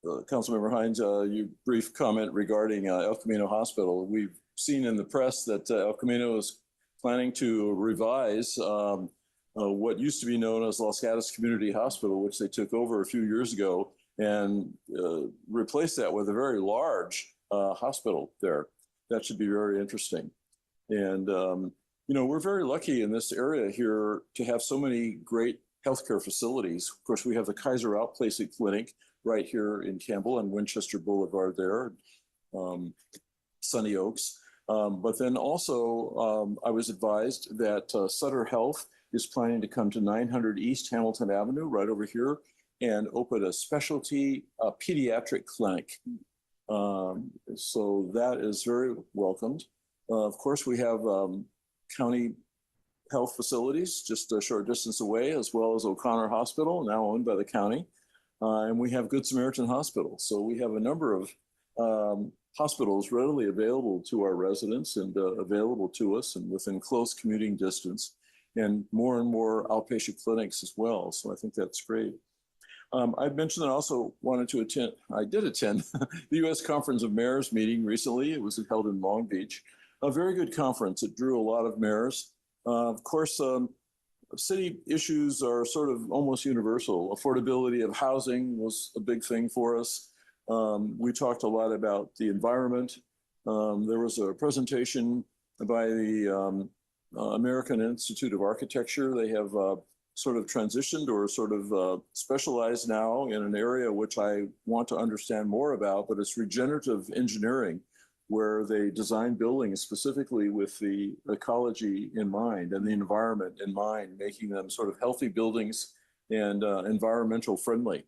Councilmember Hines, your brief comment regarding El Camino Hospital. We've seen in the press that El Camino is planning to revise what used to be known as Los Gatos Community Hospital, which they took over a few years ago, and replace that with a very large hospital there. That should be very interesting. And, we're very lucky in this area here to have so many great healthcare facilities. Of course, we have the Kaiser Outpatient Clinic right here in Campbell and Winchester Boulevard there, Sunny Oaks. But then also, I was advised that Sutter Health is planning to come to 900 East Hamilton Avenue, right over here, and open a specialty pediatric clinic. So that is very welcomed. Of course, we have county health facilities just a short distance away, as well as O'Connor Hospital, now owned by the county. And we have Good Samaritan Hospital. So we have a number of hospitals readily available to our residents and available to us and within close commuting distance, and more outpatient clinics as well. So I think that's great. I mentioned that I also wanted to attend, I did attend the U.S. Conference of Mayors meeting recently. It was held in Long Beach. A very good conference. It drew a lot of mayors. Of course, city issues are sort of almost universal. Affordability of housing was a big thing for us. We talked a lot about the environment. There was a presentation by the American Institute of Architecture. They have sort of transitioned or sort of specialized now in an area which I want to understand more about, but it's regenerative engineering, where they design buildings specifically with the ecology in mind and the environment in mind, making them sort of healthy buildings and environmental friendly.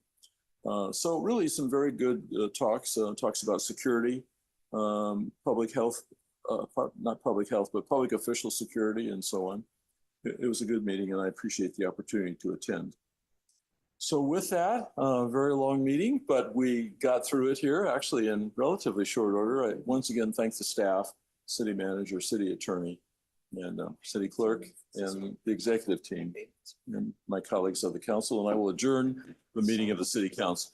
So really some very good talks about security, public health, not public health, but public official security and so on. It was a good meeting and I appreciate the opportunity to attend. So with that, very long meeting, but we got through it here actually in relatively short order. I once again thank the staff, city manager, city attorney, and city clerk, and the executive team, and my colleagues of the council, and I will adjourn the meeting of the city council.